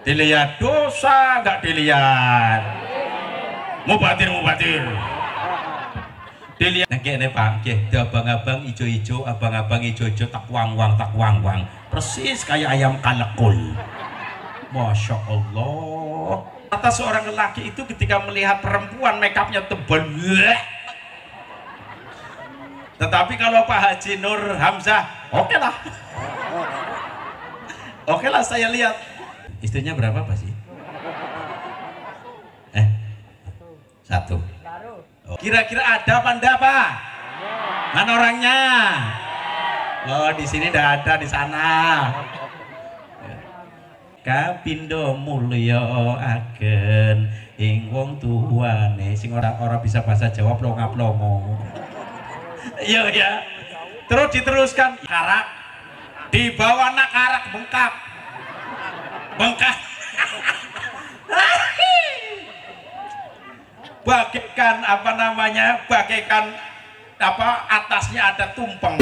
Dilihat dosa nggak dilihat. Mubatir dilihat. Nah kene Pak, abang-abang ijo-ijo, abang-abang ijo-ijo tak wang-wang, persis kayak ayam kalekul. Masya Allah. Kata seorang lelaki itu ketika melihat perempuan makeupnya tebal. Tetapi kalau Pak Haji Nur Hamzah, oke lah. Oke lah saya lihat. Istrinya berapa Pak sih? Satu. Oh. Kira-kira ada apa enggak Pak? Mana orangnya? Oh di sini enggak ada, di sana. Kapindo mulya agen ing wong tuane sing ora bisa bahasa Jawa plonga-plongo. Iya ya. Terus diteruskan karak di bawah anak karak bengkak. Bagaikan apa namanya? Bagaikan apa atasnya ada tumpeng.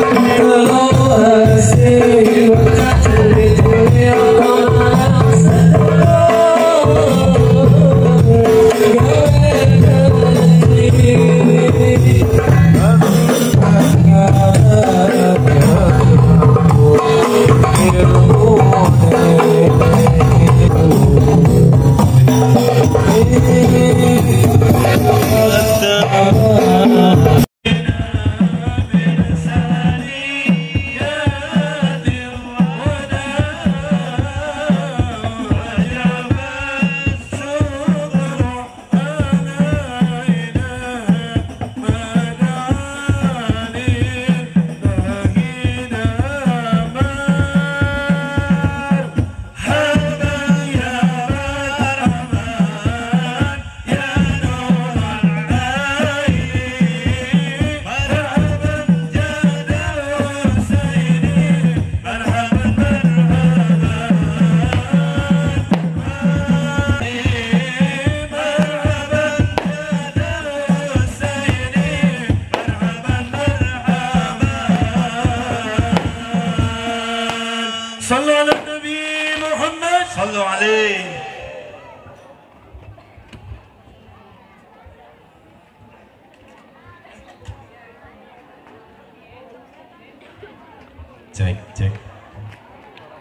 Cek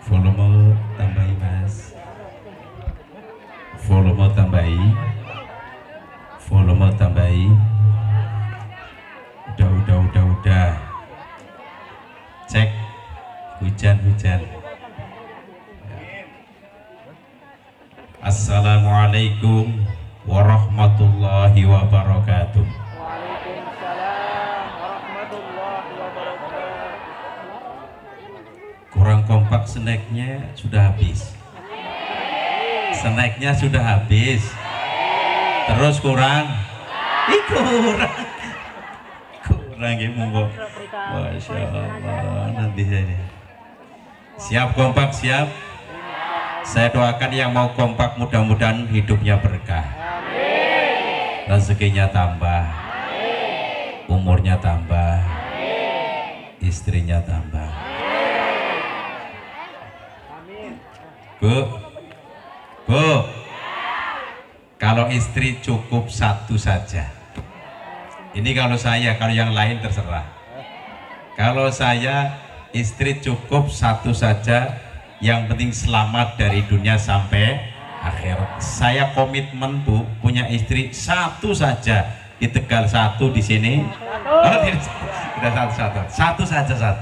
volume tambahi Mas, volume tambahi udah cek hujan. Assalamualaikum warahmatullahi wabarakatuh. Kurang kompak, snacknya sudah habis. Terus kurang gitu Mbok. Masya Allah. Nanti saya siap kompak, siap. Saya doakan yang mau kompak mudah-mudahan hidupnya berkah, rezekinya tambah, umurnya tambah, istrinya tambah. Bu, kalau istri cukup satu saja. Ini kalau yang lain terserah. Kalau saya, istri cukup satu saja, yang penting selamat dari dunia sampai akhirat. Saya komitmen Bu, punya istri satu saja. Di Tegal satu, di sini. Oh, tidak satu saja.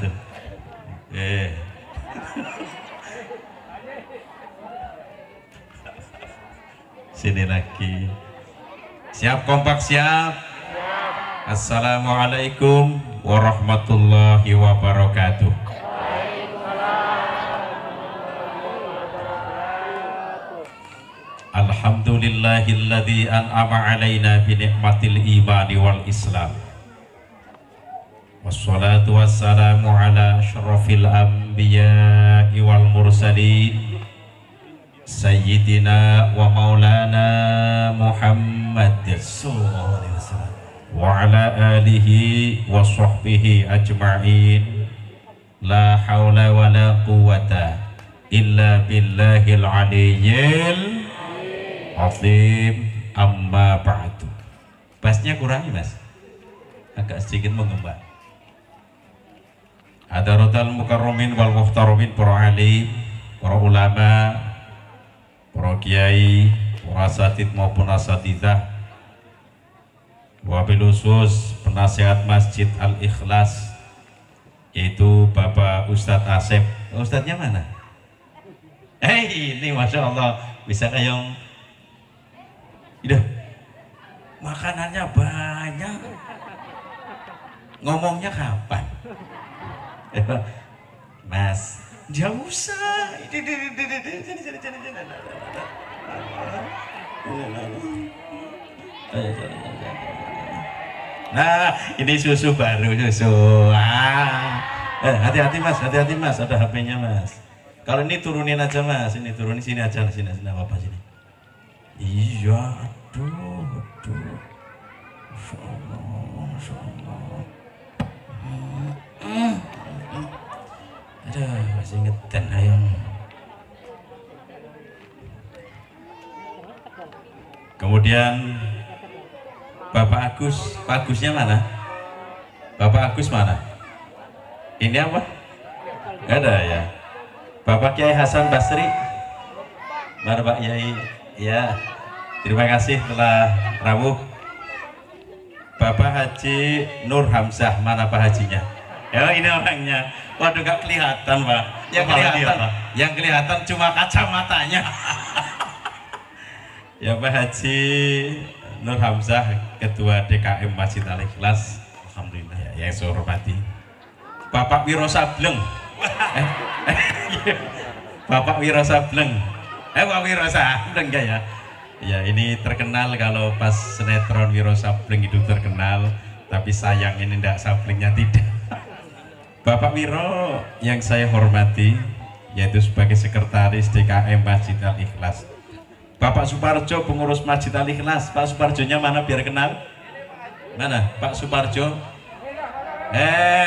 Sini lagi. Siap kompak, siap. Assalamualaikum warahmatullahi wabarakatuh. Alhamdulillahilladzi an'ama alaina bi ni'matil imani wal islam. Wassalatu wassalamu ala asyrafil anbiya'i wal mursalin Sayyidina wa maulana Muhammad sallallahu alaihi wasallam wa ala alihi wa sahbihi ajma'in. La haula wa la quwwata illa billahil aliyyil azim, amma ba'du. Bassnya kurangi mas, agak sedikit mengembang. Hadaratul mukarramin wal muhtaromin, para alim, para ulama, para kiai, para asatid maupun asatidzah, wabil khusus penasihat Masjid Al-Ikhlas, yaitu Bapak Ustadz Asep. Ustadznya mana? Ini Masya Allah, bisa kayak udah makanannya banyak, ngomongnya kapan? Mas, jauh usah. Nah, ini susu baru, susu. Hati-hati mas, ada HP-nya mas. Kalau ini turunin aja mas, ini turunin sini aja, sini apa sini. Iya, aduh. Masya Allah. Aduh, masih ngedan ayam. Kemudian Bapak Agus, Pak Agusnya mana? Bapak Agus mana? Ini apa? Gak ada ya. Bapak Kiai Hasan Basri, mana Pak Kiai? Ya, terima kasih telah rawuh. Bapak Haji Nur Hamzah, mana Pak Hajinya? Ya ini orangnya. Waduh gak kelihatan Pak. Yang kelihatan cuma kacamatanya. Ya Pak Haji Nur Hamzah, Ketua DKM Masjid Al-Ikhlas, alhamdulillah ya, yang saya hormati. Bapak Wiro Sableng. Bapak Wiro Sableng. Pak Wiro Sableng enggak ya? Ya ini terkenal kalau pas sinetron Wiro Sableng itu terkenal, tapi sayang ini enggak, Sablengnya tidak. Bapak Wiro yang saya hormati, yaitu sebagai sekretaris DKM Masjid Al-Ikhlas. Bapak Suparjo, pengurus Masjid Al-Ikhlas. Pak Suparjonya mana biar kenal? Mana Pak Suparjo?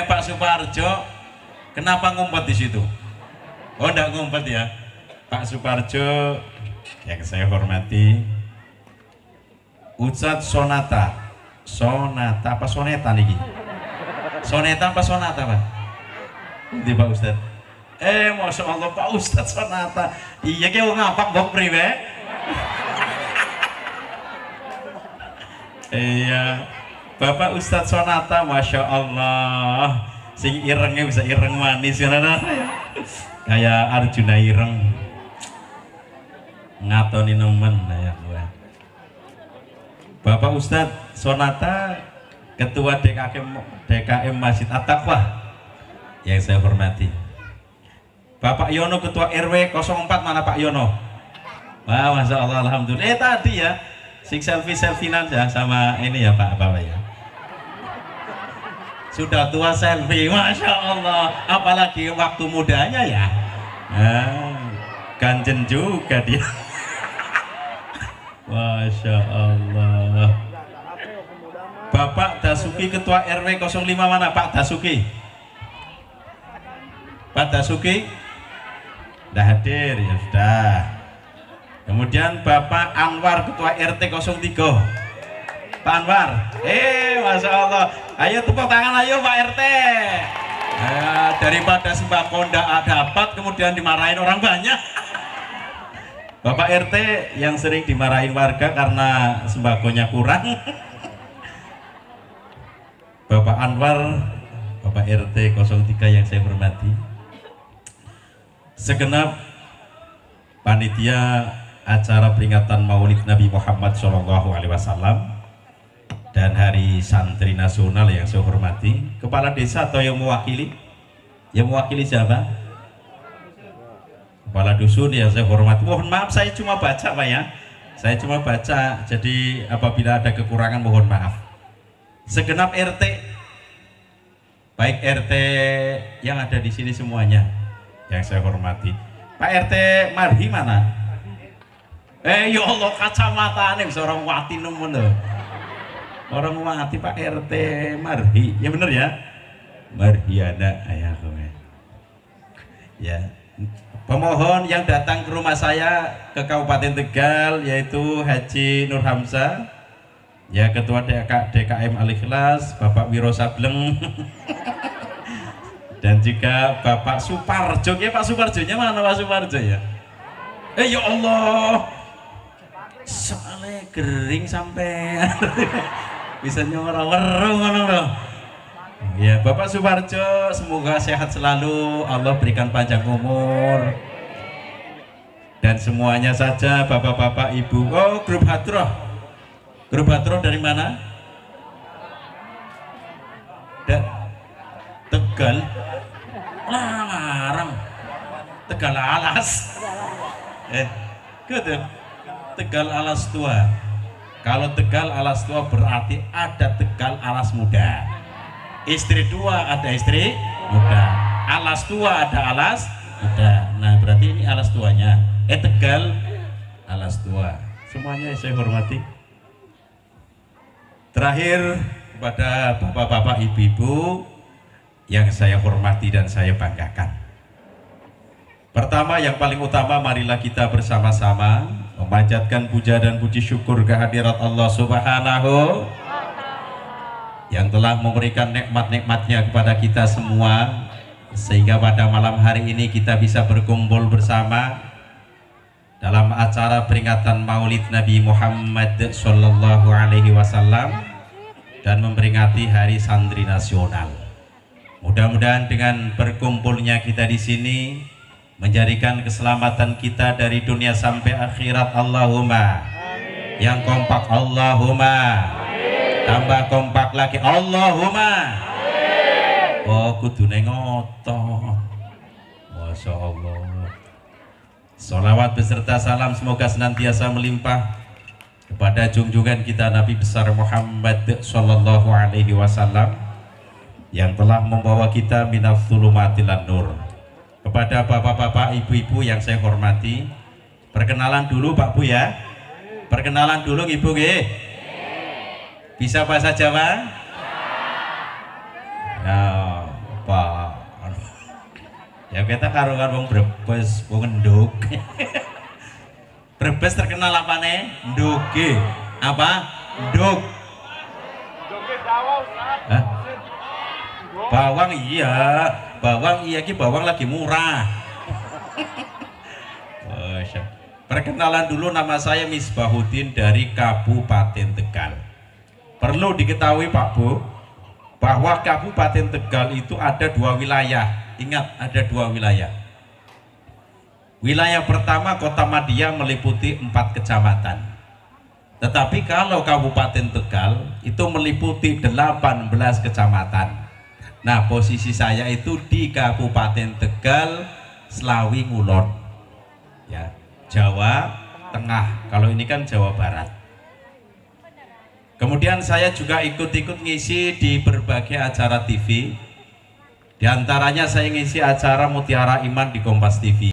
Pak Suparjo, kenapa ngumpet di situ? Oh enggak ngumpet ya. Pak Suparjo yang saya hormati. Ustadz Sonata apa Soneta nih? Soneta apa Sonata Pak? Nanti Pak Ustadz. Masya Allah Pak Ustadz Sonata. Iya kayak ngapak bok priwe. Iya, Bapak Ustadz Sonata, Masya Allah, sing irengnya bisa ireng manis ya, kayak Arjuna ireng, ngatoni nemen ya gue. Bapak Ustadz Sonata, Ketua DKM Masjid At-Taqwa yang saya hormati. Bapak Yono, Ketua RW 04, mana Pak Yono? Wah, Masya Allah, alhamdulillah. Tadi ya, sing selfie-selfiean ya sama ini ya Pak Bapak ya. Sudah tua selfie, Masya Allah. Apalagi waktu mudanya ya. Ganjen juga dia. Masya Allah. Bapak Dasuki, Ketua RW 05, mana Pak Dasuki? Pak Dasuki? Sudah hadir, ya sudah. Kemudian Bapak Anwar, Ketua RT 03. Pak Anwar, Masya Allah. Ayo tepuk tangan, ayo Pak RT. Daripada sembako ndak dapat kemudian dimarahin orang banyak. Bapak RT yang sering dimarahin warga karena sembakonya kurang. Bapak Anwar, Bapak RT 03 yang saya hormati. Segenap panitia acara peringatan Maulid Nabi Muhammad SAW dan Hari Santri Nasional yang saya hormati. Kepala desa atau yang mewakili? Yang mewakili siapa? Kepala dusun yang saya hormati. Mohon maaf saya cuma baca Pak ya. Saya cuma baca, jadi apabila ada kekurangan mohon maaf. Segenap RT, baik RT yang ada di sini semuanya yang saya hormati. Pak RT Marhi mana? Ya Allah, kacamata nih seorang wati nemen loh. Orang wati Pak RT Marhi, ya bener ya? Marhiana ayah kowe. Ya, Pemohon yang datang ke rumah saya ke Kabupaten Tegal yaitu Haji Nur Hamzah, ya Ketua DKM Al-Ikhlas, Bapak Wiro Sableng, dan juga Bapak Suparjo. Ya Pak Suparjonya mana Pak Suparjo ya? Ya Allah, soalnya kering sampai bisa nyorong-nyorong. Ya Bapak Suparjo, semoga sehat selalu, Allah berikan panjang umur, dan semuanya saja bapak-bapak ibu. Oh, grup Hadroh dari mana? Tegal, Larang, Tegal Alas, gitu. Tegal Alas Tua. Kalau Tegal Alas Tua berarti ada Tegal Alas Muda. Istri tua ada istri muda, alas tua ada alas muda. Nah berarti ini alas tuanya. Tegal alas tua. Semuanya saya hormati. Terakhir kepada bapak-bapak ibu-ibu yang saya hormati dan saya banggakan. Pertama, yang paling utama, marilah kita bersama-sama memanjatkan puja dan puji syukur kehadirat Allah Subhanahu yang telah memberikan nikmat-nikmatnya kepada kita semua, sehingga pada malam hari ini kita bisa berkumpul bersama dalam acara peringatan Maulid Nabi Muhammad Sallallahu Alaihi Wasallam dan memperingati Hari Santri Nasional. Mudah-mudahan dengan berkumpulnya kita di sini menjadikan keselamatan kita dari dunia sampai akhirat. Allahumma. Yang kompak Allahumma. Tambah kompak lagi Allahumma. Oh kudune ngotot. Masya Allah. Sholawat beserta salam semoga senantiasa melimpah kepada junjungan kita Nabi besar Muhammad Sallallahu Alaihi Wasallam yang telah membawa kita minal dzulumatil nur. Kepada bapak-bapak ibu-ibu yang saya hormati, perkenalan dulu Pak Bu ya. Perkenalan dulu Ibu nggih. Bisa bahasa Jawa? Ya, Pak. Ya kita karo-karo wong Brebes, wong Enduk. Brebes terkenal apa nih? Nduge. Apa? Nduk. Nduge Jawa, Ustaz. Bawang iya, bawang lagi murah. Perkenalan dulu, nama saya Misbahuddin dari Kabupaten Tegal. Perlu diketahui Pak Bu, bahwa Kabupaten Tegal itu ada 2 wilayah. Ingat, ada 2 wilayah. Wilayah pertama Kota Madia meliputi 4 kecamatan. Tetapi kalau Kabupaten Tegal itu meliputi 18 kecamatan. Nah, posisi saya itu di Kabupaten Tegal, Slawi Ngulon. Ya, Jawa Tengah. Kalau ini kan Jawa Barat. Kemudian saya juga ikut-ikut ngisi di berbagai acara TV. Di antaranya saya ngisi acara Mutiara Iman di Kompas TV.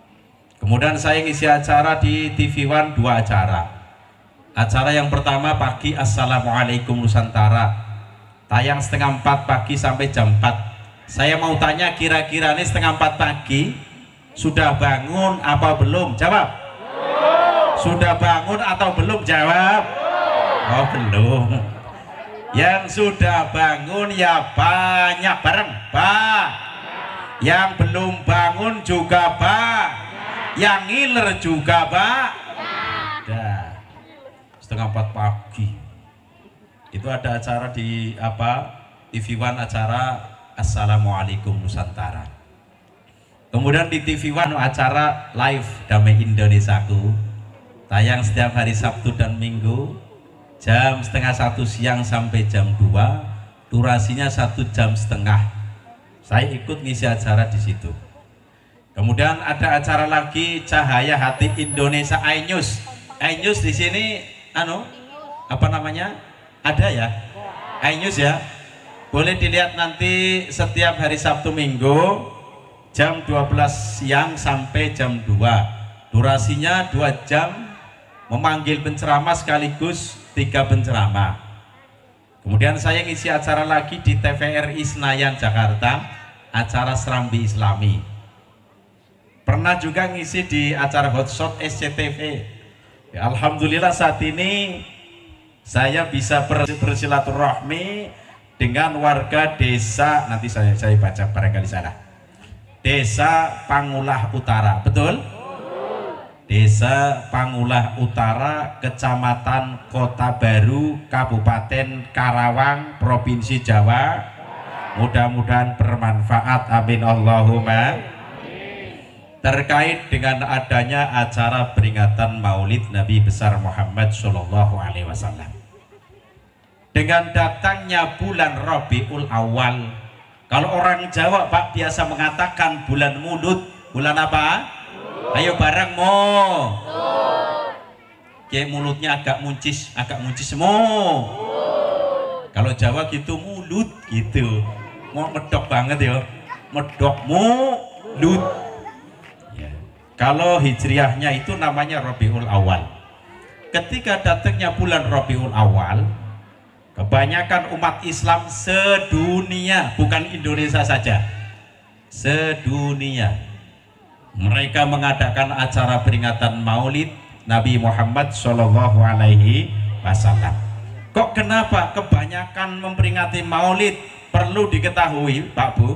Kemudian saya ngisi acara di TV One 2 acara. Acara yang pertama pagi Assalamualaikum Nusantara, tayang setengah 4 pagi sampai jam 4. Saya mau tanya, kira-kira ini setengah 4 pagi sudah bangun apa belum? Jawab. Sudah bangun atau belum? Jawab. Oh belum. Yang sudah bangun ya banyak bareng Pak. Yang belum bangun juga Pak. Yang ngiler juga Pak. Dah. Setengah 4 pagi. Itu ada acara di TV One, acara Assalamualaikum Nusantara. Kemudian di TV One acara live Damai Indonesiaku, tayang setiap hari Sabtu dan Minggu jam setengah 1 siang sampai jam 2, durasinya 1,5 jam. Saya ikut ngisi acara di situ. Kemudian ada acara lagi Cahaya Hati Indonesia iNews. iNews di sini apa namanya? Ada ya? iNews ya. Boleh dilihat nanti setiap hari Sabtu Minggu jam 12 siang sampai jam 2. Durasinya 2 jam, memanggil penceramah sekaligus 3 penceramah. Kemudian saya ngisi acara lagi di TVRI Senayan Jakarta, acara Serambi Islami. pernah juga ngisi di acara Hotshot SCTV. Ya, alhamdulillah saat ini saya bisa bersilaturahmi dengan warga desa, nanti saya baca barangkali salah, Desa Pangulah Utara, betul? Desa Pangulah Utara, Kecamatan Kota Baru, Kabupaten Karawang, Provinsi Jawa. Mudah-mudahan bermanfaat, amin Allahumma. Terkait dengan adanya acara peringatan Maulid Nabi besar Muhammad Shallallahu Alaihi Wasallam, dengan datangnya bulan Rabiul Awal, kalau orang Jawa Pak biasa mengatakan bulan mulut. Bulan apa? Ayo bareng mo. Kayak mulutnya agak muncis mo. Kalau Jawa gitu mulut gitu. Mau medok banget ya, medok mulut ya. Kalau hijriahnya itu namanya Rabiul Awal. Ketika datangnya bulan Rabiul Awal, kebanyakan umat Islam sedunia, bukan Indonesia saja, sedunia, mereka mengadakan acara peringatan Maulid Nabi Muhammad Shallallahu Alaihi Wasallam. Kok kenapa kebanyakan memperingati Maulid? Perlu diketahui Pak Bu,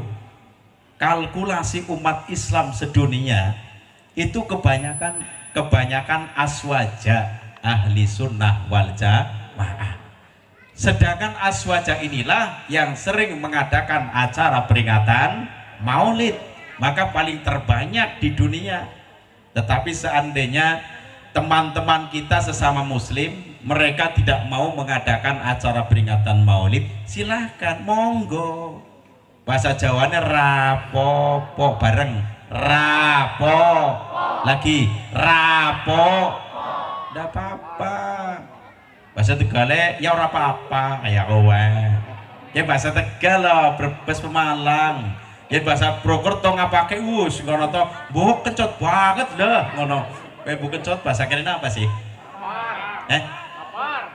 kalkulasi umat Islam sedunia itu kebanyakan aswaja, ahli sunnah wal jamaah. Sedangkan aswaja inilah yang sering mengadakan acara peringatan Maulid, maka paling terbanyak di dunia. Tetapi seandainya teman-teman kita sesama muslim mereka tidak mau mengadakan acara peringatan Maulid, silahkan, monggo. Bahasa Jawanya rapopo, bareng rapo, lagi rapo, tidak apa-apa. Bahasa Tegalnya ya ora apa-apa, kayak kowe. Ya bahasa Tegal loh, Brebes Pemalang. Ya bahasa Prokerto ngapake wus ngono to, mbok kencot banget loh ngono. Kowe bu kencot bahasa kene apa sih?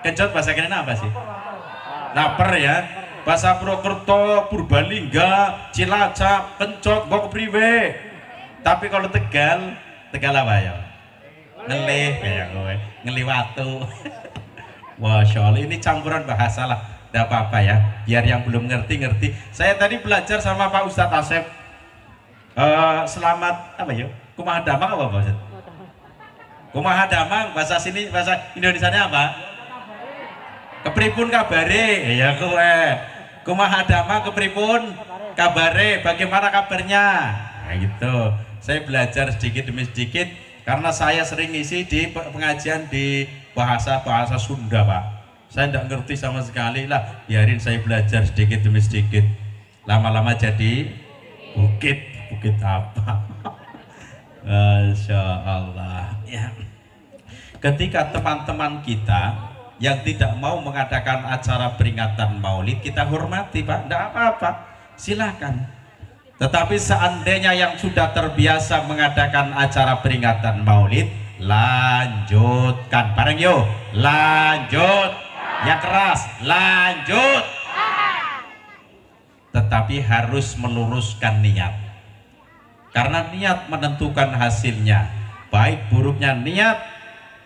Kencot bahasa kene apa sih? Lapar ya. Bahasa Prokerto, Purbalingga, Cilacap, kencot mbok kepriwe. Tapi kalau Tegal apa ya? Ngelih kayak kowe, ngelih watu. Masya Allah, ini campuran bahasa lah, tidak apa-apa ya, biar yang belum ngerti. Saya tadi belajar sama Pak Ustadz Asep. Selamat apa ya? Kumaha damang apa Pak Ustadz? Kumaha damang, bahasa sini, bahasa Indonesianya apa? Kepripun kabare, ya kowe. Kumaha damang, kepripun kabare, bagaimana kabarnya? Nah gitu. Saya belajar sedikit demi sedikit karena saya sering ngisi di pengajian di bahasa Sunda Pak. Saya tidak ngerti sama sekali lah, biarin saya belajar sedikit demi sedikit. Lama-lama jadi bukit apa? Masya Allah ya. Ketika teman-teman kita yang tidak mau mengadakan acara peringatan Maulid, kita hormati Pak, tidak apa-apa, silahkan. Tetapi seandainya yang sudah terbiasa mengadakan acara peringatan Maulid, lanjutkan bareng yuk, lanjut yang keras, lanjut. Tetapi harus meluruskan niat, karena niat menentukan hasilnya. Baik buruknya niat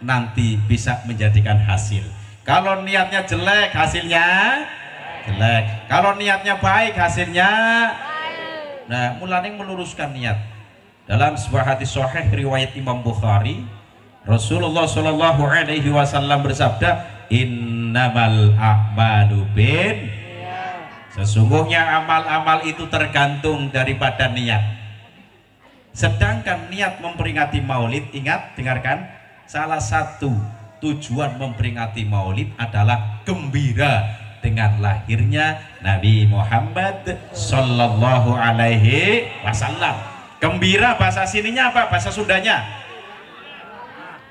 nanti bisa menjadikan hasil. Kalau niatnya jelek, hasilnya jelek. Kalau niatnya baik, hasilnya nah, mulai meluruskan niat. Dalam sebuah hadis sahih riwayat Imam Bukhari, Rasulullah Shallallahu Alaihi Wasallam bersabda, innamal a'malu bin, sesungguhnya amal-amal itu tergantung daripada niat. Sedangkan niat memperingati Maulid, ingat, dengarkan, salah satu tujuan memperingati Maulid adalah gembira dengan lahirnya Nabi Muhammad Sallallahu Alaihi Wasallam. Gembira bahasa sininya apa? Bahasa Sundanya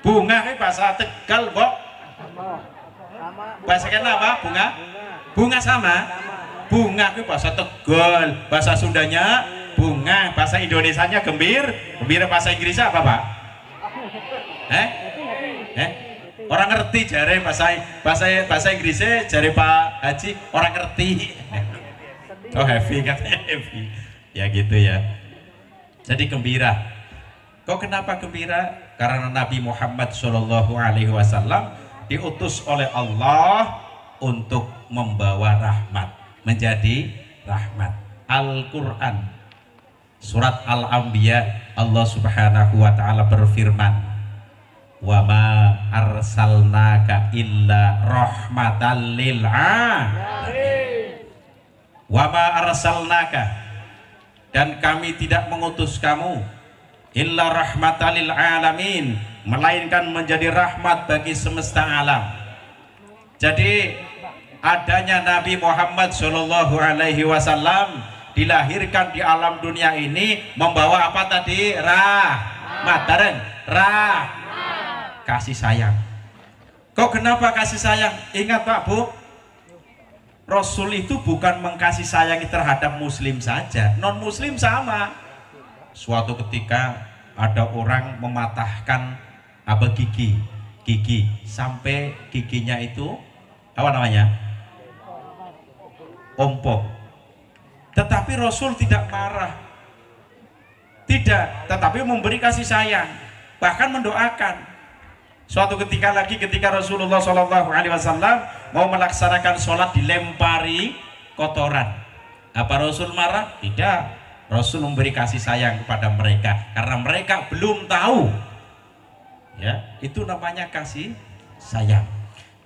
bunga, bahasa Tegal Bok. Bahasa kena apa? Bunga sama. Bunga itu bahasa Tegal, bahasa Sundanya bunga, bahasa Indonesianya gembira, bahasa Inggrisnya apa Pak? Orang ngerti jare bahasa Inggrisnya jare Pak Haji orang ngerti. Oh heavy katanya, heavy ya gitu ya. Jadi gembira Kok kenapa gembira? Karena Nabi Muhammad Shallallahu Alaihi Wasallam diutus oleh Allah untuk membawa rahmat, menjadi rahmat. Al-Quran surat Al-Anbiya, Allah Subhanahu wa Ta'ala berfirman, wa ma arsalnaka illa rahmatan lil alamin. Wa ma arsalnaka, dan kami tidak mengutus kamu illa rahmatan lil alamin, melainkan menjadi rahmat bagi semesta alam. Jadi adanya Nabi Muhammad Shallallahu Alaihi Wasallam dilahirkan di alam dunia ini membawa apa tadi? Rahmat, kasih sayang. Kok kenapa kasih sayang? Ingat Pak Bu, Rasul itu bukan mengkasih sayangi terhadap muslim saja, non muslim sama. Suatu ketika ada orang mematahkan gigi sampai giginya itu apa namanya? Ompong. Tetapi Rasul tidak marah, tidak, tetapi memberi kasih sayang, bahkan mendoakan. Suatu ketika lagi, ketika Rasulullah SAW mau melaksanakan sholat dilempari kotoran, apa Rasul marah? Tidak. Rasul memberi kasih sayang kepada mereka karena mereka belum tahu. Ya, itu namanya kasih sayang.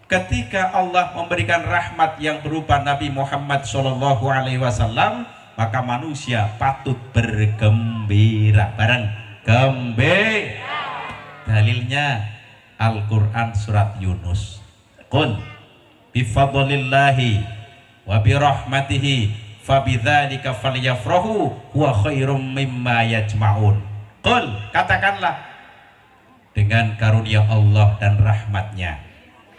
Ketika Allah memberikan rahmat yang berupa Nabi Muhammad SAW, maka manusia patut bergembira. Bareng gembira. Dalilnya Al-Quran surat Yunus. Qul bifadlillahi wa birahmatihi fabidzalika falyafrahu huwa khairum mimma yajma'un. Qul, katakanlah, dengan karunia Allah dan rahmatnya,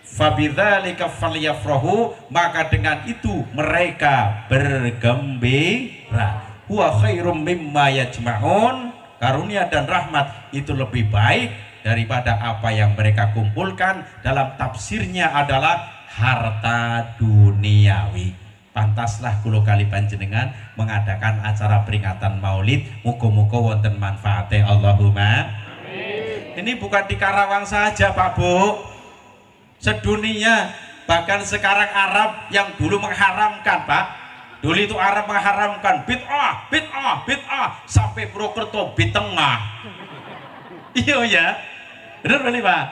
fabidzalika falyafrahu, maka dengan itu mereka bergembira. Huwa khairum mimma yajma'un, karunia dan rahmat itu lebih baik daripada apa yang mereka kumpulkan. Dalam tafsirnya adalah harta duniawi. Pantaslah kulo kali panjenengan mengadakan acara peringatan Maulid, muga-muga wonten manfaate. Allahumma amin. Ini bukan di Karawang saja Pak Bu, sedunia. Bahkan sekarang Arab yang dulu mengharamkan Pak, dulu itu Arab mengharamkan bid'ah sampai Purwokerto bitengah. Iya ya, benar Pak?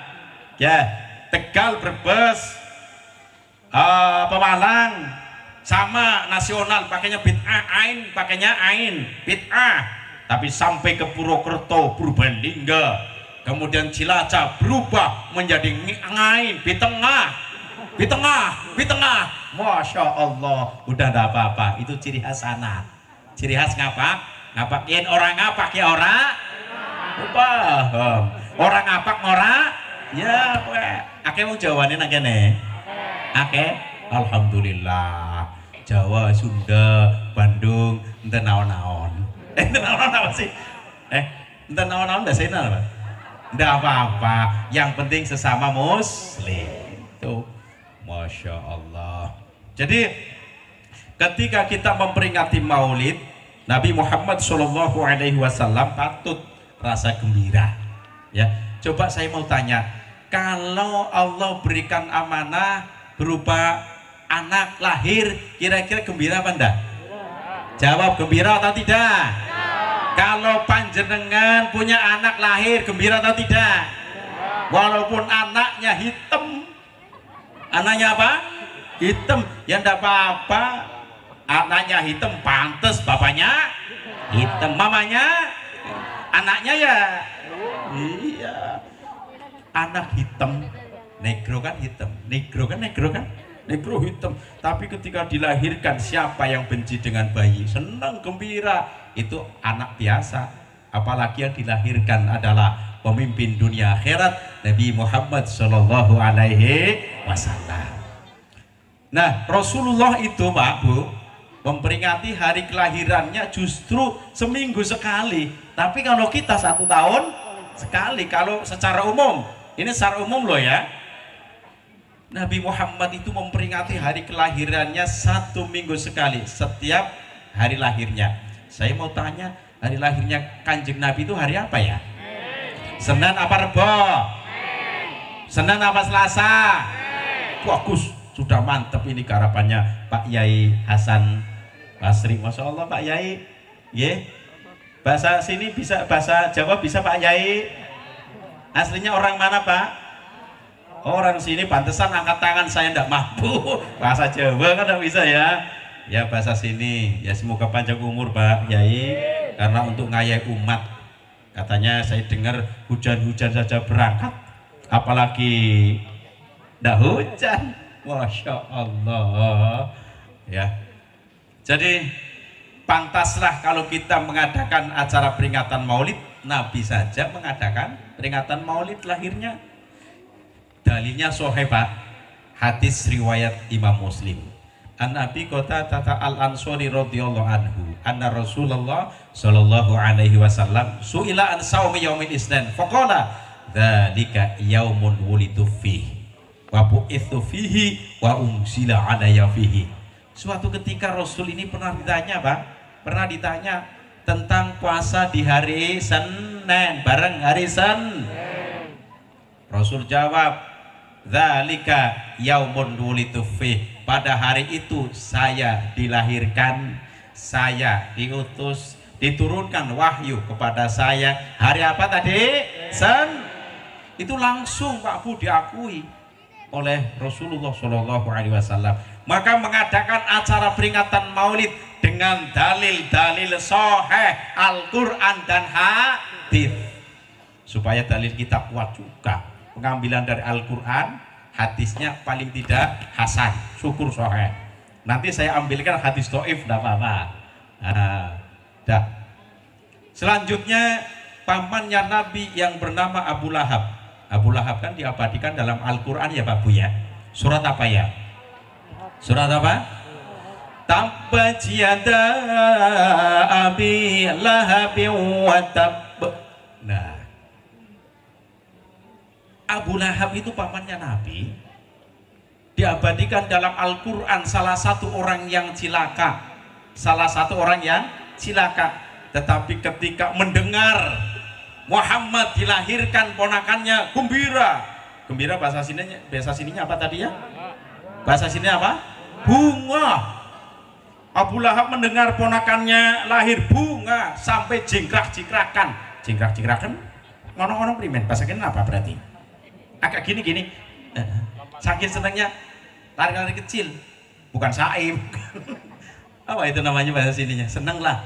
Ya, Tegal, Brebes, Pemalang, sama nasional pakainya bid'ah, pakainya bid'ah. Tapi sampai ke Purwokerto, Purbalingga, kemudian Cilacap berubah menjadi ngain, bitengah. Masya Allah, udah ada apa-apa. Itu ciri khas anak. Ciri khas ngapakin orang ngapak ya orang. Paham. Orang ngapak ora? Ya, akeh wong Jawane nang kene. Akeh. Alhamdulillah. Jawa, Sunda, Bandung, enten naon-naon. Enten naon apa sih? Enten naon-naon bahasa apa? Ndak apa-apa. Yang penting sesama muslim. Tuh. Masya Allah. Jadi ketika kita memperingati Maulid Nabi Muhammad SAW patut rasa gembira. Ya, coba saya mau tanya, kalau Allah berikan amanah berupa anak lahir, kira-kira gembira apa enggak? Jawab, gembira atau tidak? Kalau panjenengan punya anak lahir, gembira atau tidak? Walaupun anaknya hitam. Anaknya apa? Hitam. Ya enggak apa-apa. Anaknya hitam, pantas bapaknya hitam, mamanya, anaknya ya iya, anak hitam, negro kan hitam, negro hitam. Tapi ketika dilahirkan, siapa yang benci dengan bayi? Senang, gembira. Itu anak biasa. Apalagi yang dilahirkan adalah pemimpin dunia akhirat, Nabi Muhammad Shallallahu Alaihi Wasallam. Nah, Rasulullah itu Pak Bu memperingati hari kelahirannya justru seminggu sekali. Tapi kalau kita 1 tahun sekali. Kalau secara umum, ini secara umum loh ya, Nabi Muhammad itu memperingati hari kelahirannya 1 minggu sekali, setiap hari lahirnya. Saya mau tanya, hari lahirnya Kanjeng Nabi itu hari apa ya? Senin apa Rebo? Senin apa Selasa? Bagus, sudah mantep ini harapannya Pak Yai Hasan Basri. Masya Allah Pak Yai, ye, bahasa sini bisa, bahasa Jawa bisa Pak Yai. Aslinya orang mana Pak? Orang sini, pantesan angkat tangan saya ndak mampu. Bahasa Jawa kan ndak bisa ya. Ya bahasa sini. Ya semoga panjang umur Pak Yai. Karena untuk ngayai umat. Katanya saya dengar hujan-hujan saja berangkat. Apalagi ndak hujan. Masya Allah. Ya. Jadi pantaslah kalau kita mengadakan acara peringatan Maulid, Nabi saja mengadakan peringatan Maulid lahirnya. Dalilnya sahih Pak, hadis riwayat Imam Muslim. An Abi Qatadah Al-Ansari radhiyallahu anhu, anna Rasulullah sallallahu alaihi wasallam su'ila an saumi yaumil isnin faqala dzalika yaumun wulidu fihi wa bu'itsu fihi wa unsila alayya fihi. Suatu ketika Rasul ini pernah ditanya Pak, pernah ditanya tentang puasa di hari Senin, bareng hari Senin. Rasul jawab, dzalika yaumun wulidu fih, pada hari itu saya dilahirkan, saya diutus, diturunkan wahyu kepada saya. Hari apa tadi? Senin. Itu langsung Pak Bu diakui oleh Rasulullah Shallallahu Alaihi Wasallam. Maka mengadakan acara peringatan Maulid dengan dalil-dalil sahih Al-Quran dan hadis, supaya dalil kita kuat juga. Pengambilan dari Al-Quran, hadisnya paling tidak hasan, syukur sahih. Nanti saya ambilkan hadis dhaif, tidak apa-apa. Dah. Selanjutnya pamannya Nabi yang bernama Abu Lahab. Abu Lahab kan diabadikan dalam Al-Quran ya Pak Bu ya. Surat apa ya? Surat apa? Tabbat yada abi lahabin wa tab. Nah, Abu Lahab itu pamannya Nabi, diabadikan dalam Al-Quran salah satu orang yang cilaka, tetapi ketika mendengar Muhammad dilahirkan ponakannya gembira. Bahasa sininya apa tadi ya? Bahasa sininya apa? Bunga. Abu Lahab mendengar ponakannya lahir, bunga sampai jingkrak-jingkrakan. Jingkrak-jingkrakan ngono-ngono primen, bahasa kene apa berarti? Agak gini-gini. Saking senangnya lari-lari kecil, bukan saim. Apa itu namanya bahasa sininya? Seneng lah.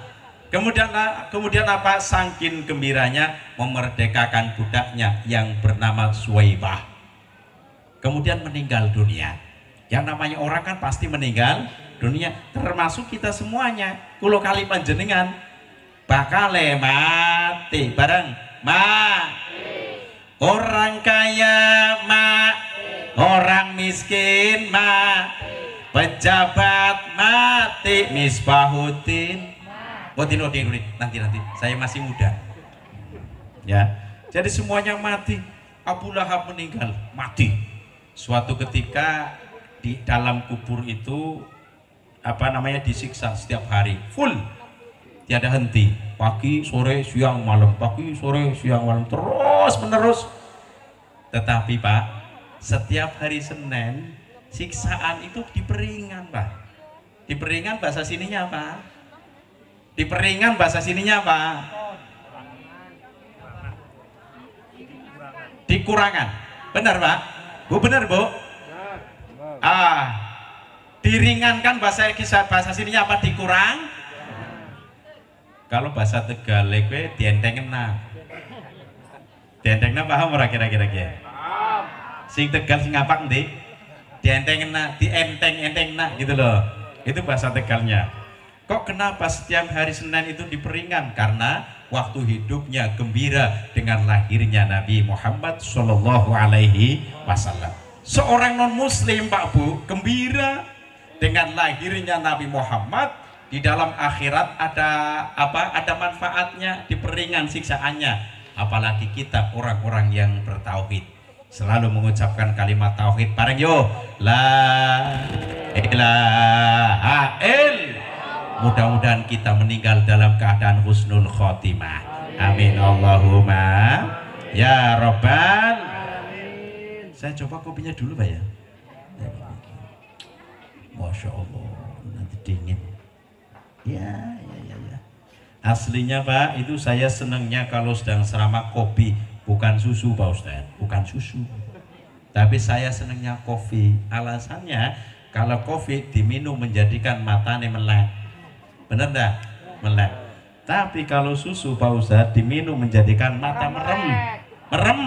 Kemudian apa? Saking gembiranya memerdekakan budaknya yang bernama Suwaibah. Kemudian meninggal dunia. Yang namanya orang kan pasti meninggal dunia, termasuk kita semuanya. Kulo kali panjenengan bakal mati bareng mati. Orang kaya orang miskin pejabat mati, Misbahuddin. Nanti saya masih muda. Ya, jadi semuanya mati. Abu Lahab meninggal, mati. Suatu ketika di dalam kubur itu disiksa setiap hari, full, tiada henti. Pagi, sore, siang, malam, pagi, sore, siang, malam, terus menerus. Tetapi Pak, setiap hari Senin siksaan itu diperingan Pak. Diperingan bahasa sininya apa? Diperingan bahasa sininya apa? Dikurangan. Benar Pak? Bu, benar Bu? Diringankan bahasa sininya apa? Dikurang. Kalau bahasa Tegal gue dientengna. Dientengna paham ora kira-kira ki? Sing Tegal sing apa nanti? Dientengna, dienteng-entengna gitu loh. Itu bahasa Tegalnya. Kok kenapa setiap hari Senin itu diperingan? Karena waktu hidupnya gembira dengan lahirnya Nabi Muhammad Shallallahu Alaihi Wasallam. Seorang non Muslim Pak Bu gembira dengan lahirnya Nabi Muhammad. Di dalam akhirat ada apa? Ada manfaatnya, diperingan siksaannya. Apalagi kita orang-orang yang bertauhid, selalu mengucapkan kalimat tauhid bareng yo, la ilaha illallah. Mudah-mudahan kita meninggal dalam keadaan husnul khotimah. Amin Allahumma ya robbal. Saya coba kopinya dulu Pak ya. Masya Allah, nanti dingin. Ya. Aslinya Pak, itu saya senangnya kalau sedang ceramah kopi, bukan susu Pak Ustadz, bukan susu. Tapi saya senangnya kopi. Alasannya kalau kopi diminum menjadikan matanya melek. Bener enggak? Melek. Tapi kalau susu Pak Ustadz diminum menjadikan mata merem. Merem.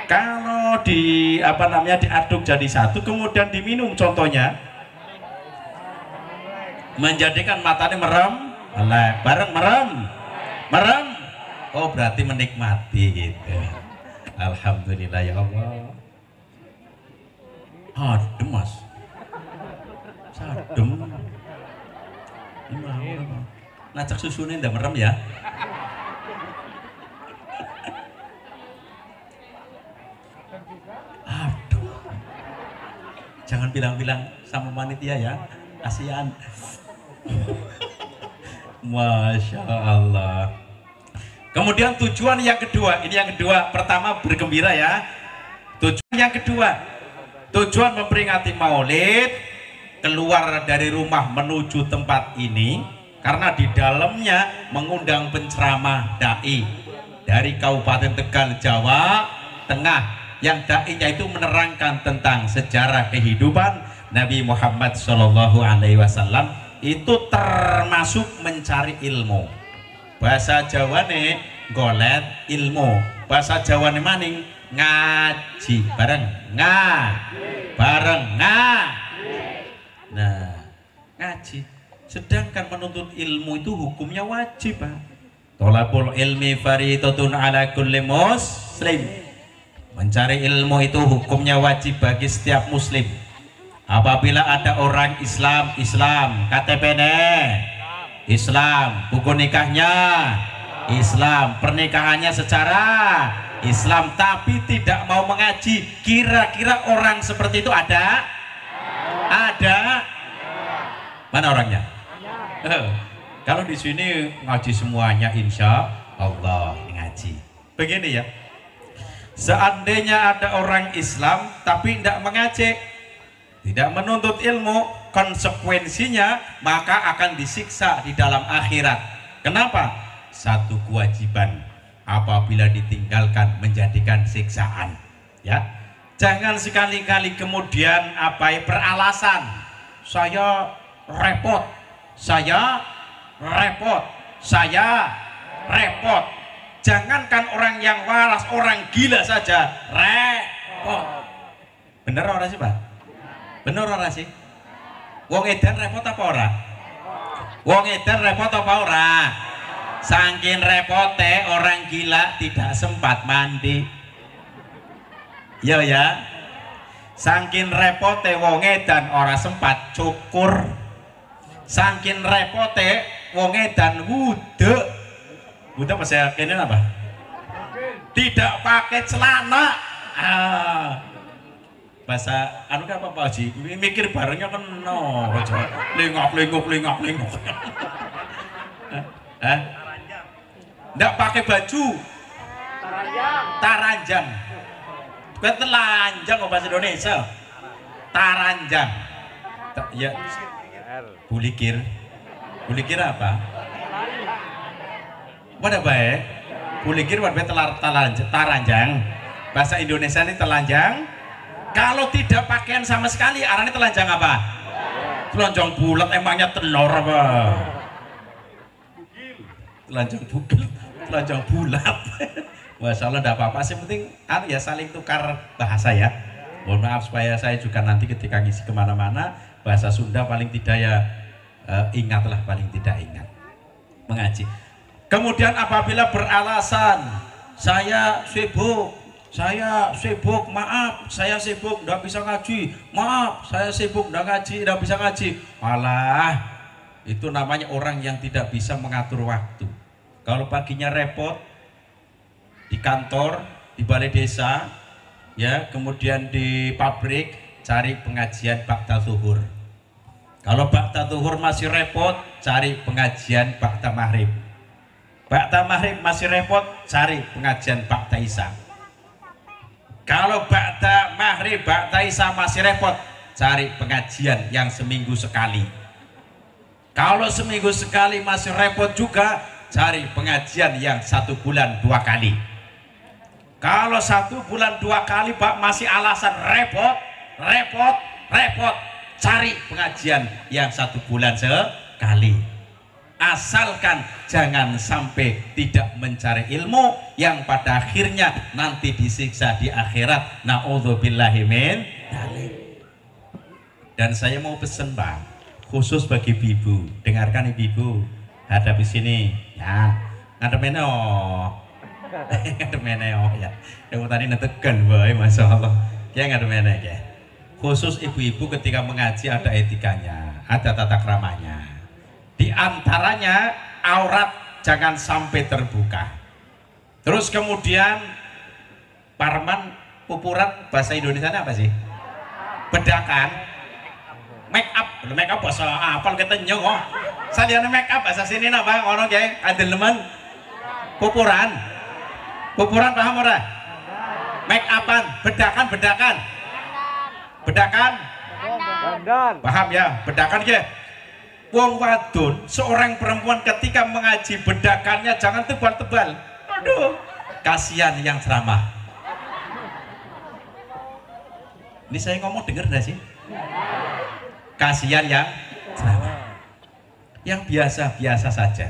Kalau diaduk jadi satu kemudian diminum contohnya menjadikan matanya merem, melek. Bareng merem. Merem. Oh berarti menikmati gitu. Alhamdulillah ya Allah. Adem Mas. Sadem. Ngajak susunya ndak merem ya. Aduh. Jangan bilang-bilang sama panitia ya. Kasihan. Masya Allah. Kemudian tujuan yang kedua, ini yang kedua. Pertama bergembira ya. Tujuan yang kedua, tujuan memperingati Maulid, keluar dari rumah menuju tempat ini karena di dalamnya mengundang penceramah dai dari Kabupaten Tegal, Jawa Tengah, yang dai-nya itu menerangkan tentang sejarah kehidupan Nabi Muhammad SAW. Itu termasuk mencari ilmu. Bahasa Jawa nih golet ilmu, bahasa Jawa nih maning ngaji bareng bareng nah ngaji. Sedangkan menuntut ilmu itu hukumnya wajib Pak. Thalabul ilmi fardhatun ala kulli muslim. Mencari ilmu itu hukumnya wajib bagi setiap muslim. Apabila ada orang Islam, KTP-nya Islam, buku nikahnya Islam, pernikahannya secara Islam, tapi tidak mau mengaji, kira-kira orang seperti itu ada? Ada? Mana orangnya? Kalau di sini ngaji semuanya, insya Allah ngaji. Begini ya, seandainya ada orang Islam tapi tidak mengaji, tidak menuntut ilmu, konsekuensinya maka akan disiksa di dalam akhirat. Kenapa? Satu kewajiban apabila ditinggalkan menjadikan siksaan. Ya, jangan sekali-kali kemudian beralasan saya repot. Jangankan orang yang waras, orang gila saja repot. Bener orang sih Pak? Bener orang sih? Wong edan repot apa ora? Wong edan repot apa ora? Saking repote orang gila tidak sempat mandi. Ya. Saking repote wong edan ora sempat cukur. Saking repote wong edan wudu. Wudu apa saya kene apa? Tidak pakai celana. Bahasa anu apa Pak Haji? Mikir barengnya kan no, lengok. Nggak pakai baju. Taranjang. Bukan telanjang bahasa Indonesia. Taranjang. Ya. Bulikir. Bulikir apa? Wadah baik. Bulikir wadah taranjang. Bahasa Indonesia ini telanjang. Kalau tidak pakaian sama sekali, arahnya telanjang apa? Telanjang bulat, emangnya telur apa? Telanjang bugil, telanjang bulat. Masalah tidak apa-apa sih, penting ya saling tukar bahasa ya. Mohon maaf supaya saya juga nanti ketika ngisi kemana-mana bahasa Sunda paling tidak ya ingatlah, paling tidak ingat mengaji. Kemudian apabila beralasan saya sibuk, maaf, saya sibuk, tidak bisa ngaji, maaf, saya sibuk, tidak ngaji, tidak bisa ngaji. Alah, itu namanya orang yang tidak bisa mengatur waktu. Kalau paginya repot di kantor, di balai desa, ya, kemudian di pabrik, cari pengajian ba'da zuhur. Kalau ba'da zuhur masih repot, cari pengajian ba'da maghrib. Ba'da maghrib masih repot, cari pengajian Ba'da Isya. Kalau ba'da maghrib, ba'da Isya masih repot, cari pengajian yang seminggu sekali. Kalau seminggu sekali masih repot juga, cari pengajian yang 1 bulan 2 kali. Kalau 1 bulan 2 kali Pak masih alasan repot, cari pengajian yang 1 bulan sekali. Asalkan jangan sampai tidak mencari ilmu yang pada akhirnya nanti disiksa di akhirat. Na'udzubillahi min dzalik. Dan saya mau pesen Pak, khusus bagi ibu, dengarkan ibu, hadapi sini ya, ngadep meneo ngadep meneo ya, yang tadi netekan boy, masya Allah ya, ngadep meneo ya. Khusus ibu-ibu ketika mengaji ada etikanya, ada tata keramanya. Di antaranya aurat jangan sampai terbuka. Terus kemudian parman, pupuran bahasa Indonesia apa sih? Bedakan, make up bahasa apa kita nyong oh. Salian make up bahasa sini napa ngono nggih, adelemen. Pupuran paham ora? Make upan, bedakan. Paham ya? Bedakan nggih. Wong wadon, seorang perempuan ketika mengaji bedakannya jangan tebal-tebal. Aduh, kasihan yang ceramah. Ini saya ngomong denger enggak sih? Kasihan yang ceramah. Yang biasa-biasa saja.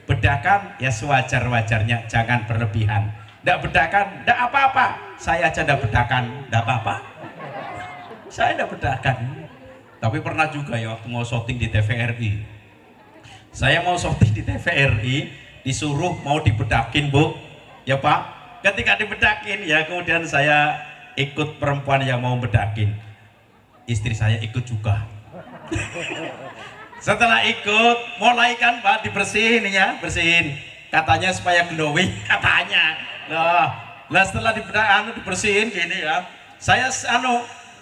Bedakan ya sewajar-wajarnya, jangan berlebihan. Ndak bedakan, ndak apa-apa. Saya aja ndak bedakan, ndak apa-apa. Saya ndak bedakan. Tapi pernah juga ya waktu mau syuting di TVRI. Saya mau syuting di TVRI, disuruh mau dibedakin Bu. Ya Pak, ketika dibedakin ya kemudian saya ikut perempuan yang mau bedakin. Istri saya ikut juga. Setelah ikut, mulai kan Pak dibersihin ya, bersihin. Katanya supaya glowing, katanya. Lah setelah dibersihin gini ya. Saya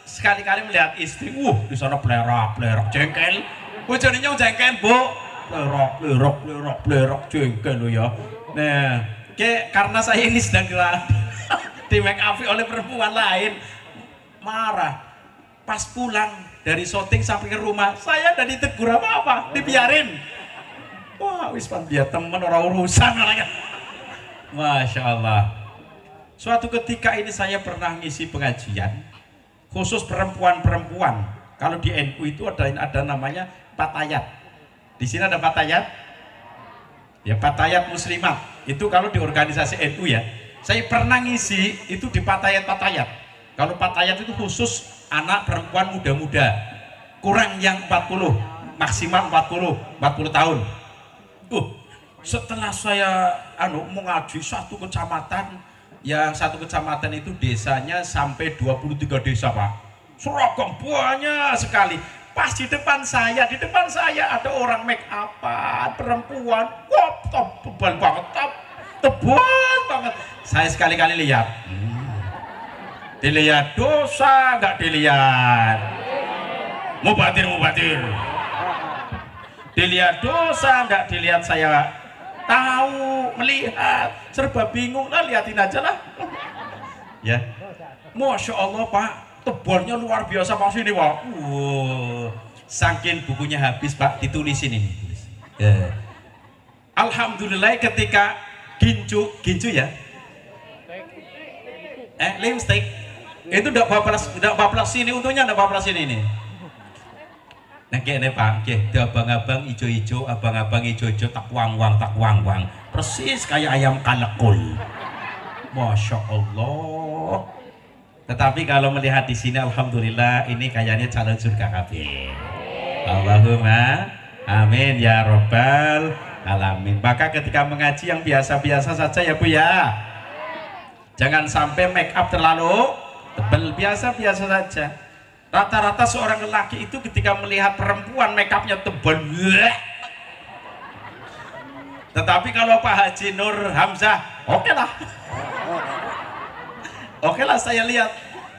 sekali-kali melihat istri, di sana plerok jengkel. Bojone jengkel, Bu. Plerok jengkel lo ya. Nah, karena saya ini sedang di make up oleh perempuan lain, marah. Pas pulang dari syuting sampai ke rumah, saya udah ditegur apa-apa, dibiarin. Wah, wis pan dia temen orang urusan orangnya. Masya Allah. Suatu ketika ini saya pernah ngisi pengajian khusus perempuan-perempuan. Kalau di NU itu ada namanya patayat. Di sini ada patayat. Ya patayat muslimat. Itu kalau di organisasi NU ya. Saya pernah ngisi itu di patayat-patayat. Kalau patayat itu khusus anak perempuan muda-muda. Kurang yang 40, maksimal 40 tahun. Setelah saya mengaji satu kecamatan, yang satu kecamatan itu desanya sampai 23 desa Pak. Seragam banyak sekali. Pas di depan saya ada orang make upan perempuan. Wah, tebal banget, tebal banget. Saya sekali-kali lihat. Dilihat dosa, nggak dilihat. Mubatir. Dilihat dosa, nggak dilihat saya tahu, melihat, serba bingung lah, liatin aja lah. Ya, Masya Allah Pak, tebalnya luar biasa Pak sini Pak. Saking bukunya habis Pak, ditulisin ini. Ya. Alhamdulillah ketika gincu ya, lipstick itu udah bablas sini, untungnya udah bablas sini nih. Nah kayaknya Pak, abang-abang ijo-ijo, tak wang-wang, persis kayak ayam kalekul. Masya Allah. Tetapi kalau melihat di sini, alhamdulillah ini kayaknya calon surga kabeh. Allahumma amin ya robbal alamin. Maka ketika mengaji yang biasa-biasa saja ya Bu ya. Jangan sampai make up terlalu tebal, biasa-biasa saja. Rata-rata seorang lelaki itu ketika melihat perempuan make upnya tebal. Tetapi kalau Pak Haji Nur Hamzah, oke lah saya lihat.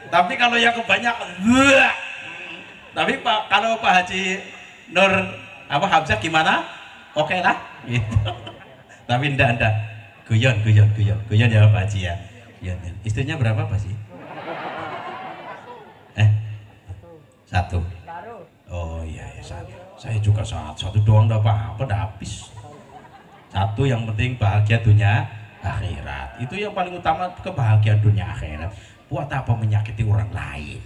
Tapi kalau yang kebanyakan, tapi kalau Pak Haji Nur Hamzah gimana? Oke lah. Gitu. Tapi ndak. Guyon ya Pak Haji ya. Guyon. Istrinya berapa Pak sih? Satu. Oh iya ya satu. Saya juga satu doang enggak apa-apa, udah habis. Satu yang penting bahagia dunia akhirat. Itu yang paling utama, kebahagiaan dunia akhirat. Buat apa menyakiti orang lain?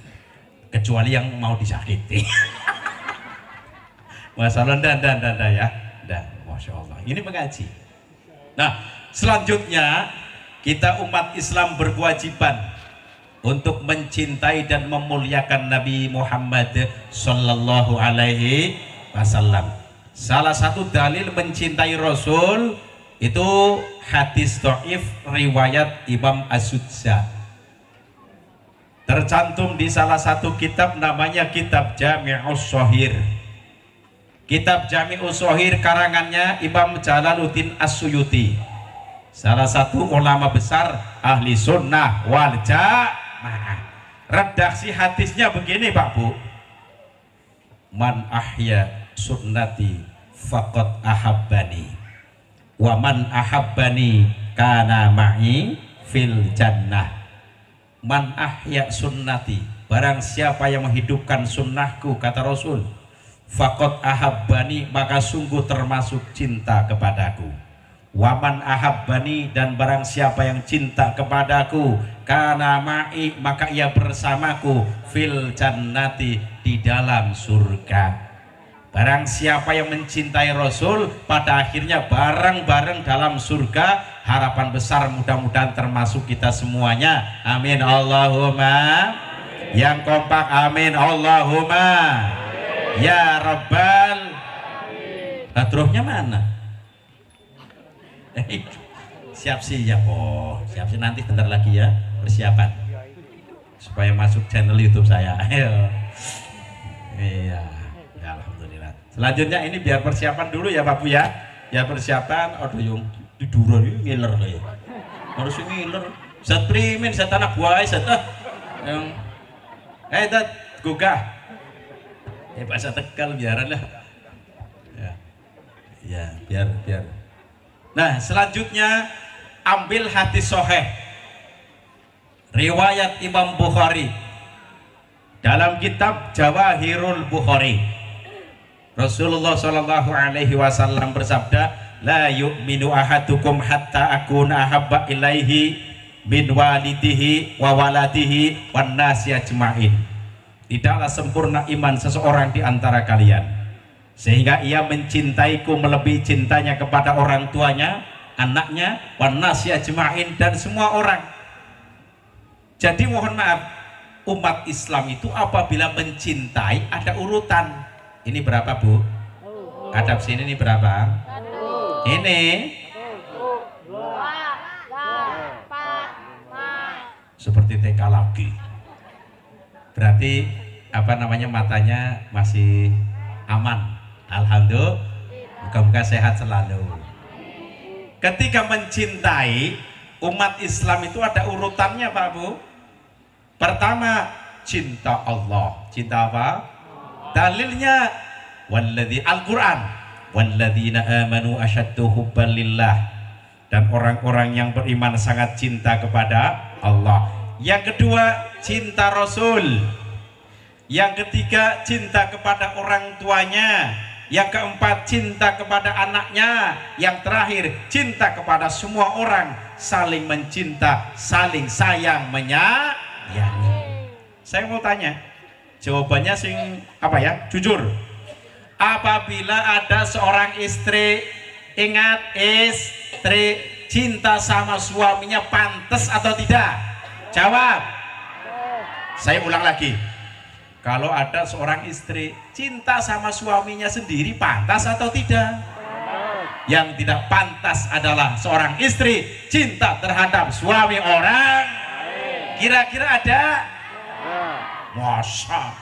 Kecuali yang mau disakiti. Masalah dan ya. Dan Masya Allah. Ini mengaji. Nah, selanjutnya kita umat Islam berkewajiban untuk mencintai dan memuliakan Nabi Muhammad Sallallahu Alaihi Wasallam. Salah satu dalil mencintai Rasul itu hadis dhaif riwayat Imam As-Sudza. Tercantum di salah satu kitab namanya Kitab Jami'us Shahir. Kitab Jami'us Shahir karangannya Imam Jalaluddin As-Suyuti, salah satu ulama besar ahli sunnah wal jamaah. Redaksi hadisnya begini Pak Bu, man ahya sunnati faqad ahabbani wa man ahabbani kana ma'i fil jannah. Man ahya sunnati, barang siapa yang menghidupkan sunnahku, kata Rasul, faqad ahabbani, maka sungguh termasuk cinta kepadaku. Waman ahabbani, dan barang siapa yang cinta kepadaku, kana ma'i, maka ia bersamaku, fil jannati, di dalam surga. Barang siapa yang mencintai Rasul, pada akhirnya bareng-bareng dalam surga. Harapan besar mudah-mudahan termasuk kita semuanya. Amin Allahumma. Yang kompak amin Allahumma. Ya Rabbal. Hadrohnya mana? Siap-siap. Oh, siap-siap, nanti bentar lagi ya, persiapan supaya masuk channel YouTube saya. Ayo. Iya. Ya, alhamdulillah. Selanjutnya ini biar persiapan dulu ya Pak Bu ya. Ya persiapan. Aduh yung tiduran ini ngiler kayak. Harus ngiler. Zat primin, zat anak buah, zat yang zat gugah. Bahasa Tegal biaran lah. Ya, biar. Nah, selanjutnya ambil hadis sahih riwayat Imam Bukhari dalam kitab Jawahirul Bukhari. Rasulullah Shallallahu Alaihi Wasallam bersabda, la yu'minu ahadukum hatta akuna ahabba ilaihi min walidihi wa waladihi wan nasi ajma'in. Tidaklah sempurna iman seseorang di antara kalian sehingga ia mencintaiku melebihi cintanya kepada orang tuanya, anaknya, wan nasi ajma'in, dan semua orang. Jadi mohon maaf, umat Islam itu apabila mencintai ada urutan. Ini berapa Bu? Adab sini ini berapa? Ini seperti TK lagi. Berarti apa namanya, matanya masih aman. Alhamdulillah. Moga-moga sehat selalu. Ketika mencintai umat Islam itu ada urutannya Pak Bu. Pertama, cinta Allah. Cinta apa? Dalilnya walladzi Al-Quran, walladzina amanu asyaddu hubban lillah, dan orang-orang yang beriman sangat cinta kepada Allah. Yang kedua, cinta Rasul. Yang ketiga, cinta kepada orang tuanya. Yang keempat, cinta kepada anaknya. Yang terakhir, cinta kepada semua orang. Saling mencinta, saling sayang, menyayangi. Saya mau tanya, jawabannya sing apa ya? Jujur. Apabila ada seorang istri, ingat, istri cinta sama suaminya pantas atau tidak? Jawab. Saya ulang lagi. Kalau ada seorang istri cinta sama suaminya sendiri, pantas atau tidak? Yang tidak pantas adalah seorang istri cinta terhadap suami orang. Kira-kira ada? Masa?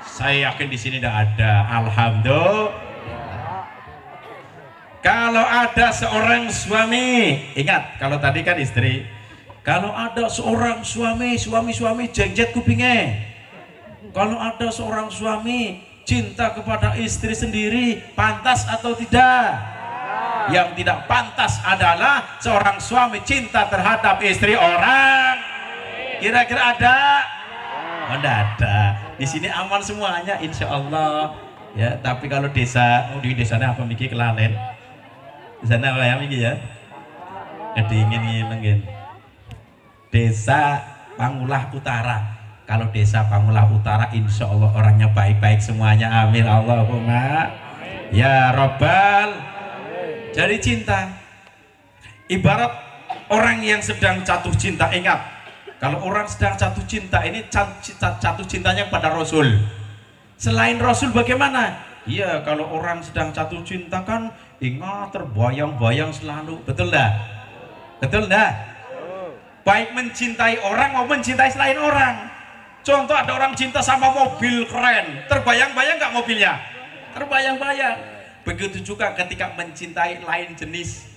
Saya yakin di sini tidak ada. Alhamdulillah. Kalau ada seorang suami, ingat, kalau tadi kan istri. Kalau ada seorang suami jengjet kupingnya. Kalau ada seorang suami cinta kepada istri sendiri, pantas atau tidak? Yang tidak pantas adalah seorang suami cinta terhadap istri orang. Kira-kira ada? Oh, enggak ada. Di sini aman semuanya, insya Allah. Ya, tapi kalau desa, di desanya apa mikir kelalen? Di sana apa ya mikir ya? Kedingin ngilengin. Desa Pangulah Utara. Kalau desa Pangulah Utara, insya Allah orangnya baik-baik semuanya. Amin Allahumma. Ya Robbal. Jadi cinta. Ibarat orang yang sedang jatuh cinta, ingat. Kalau orang sedang jatuh cinta, ini jatuh cintanya pada Rasul. Selain Rasul bagaimana? Iya, kalau orang sedang jatuh cinta kan ingat terbayang-bayang selalu. Betul dah? Betul dah? Baik mencintai orang maupun mencintai selain orang. Contoh ada orang cinta sama mobil keren, terbayang-bayang nggak mobilnya? Terbayang-bayang. Begitu juga ketika mencintai lain jenis,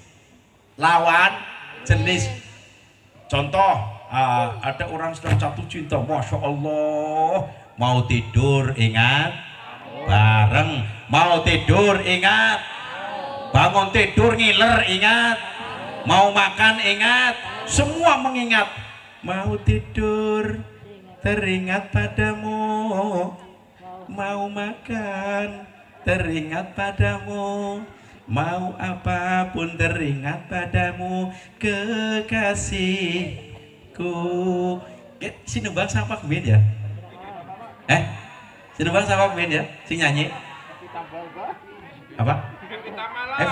lawan jenis. Contoh, ada orang sedang jatuh cinta, masya Allah, mau tidur ingat bareng, mau tidur ingat, bangun tidur ngiler ingat, mau makan ingat, semua mengingat. Mau tidur teringat padamu, mau makan teringat padamu, mau apapun teringat padamu, kekasihku. Sinubang sama Kmin ya? Sinubang sama Kmin ya? Sing nyanyi? Apa?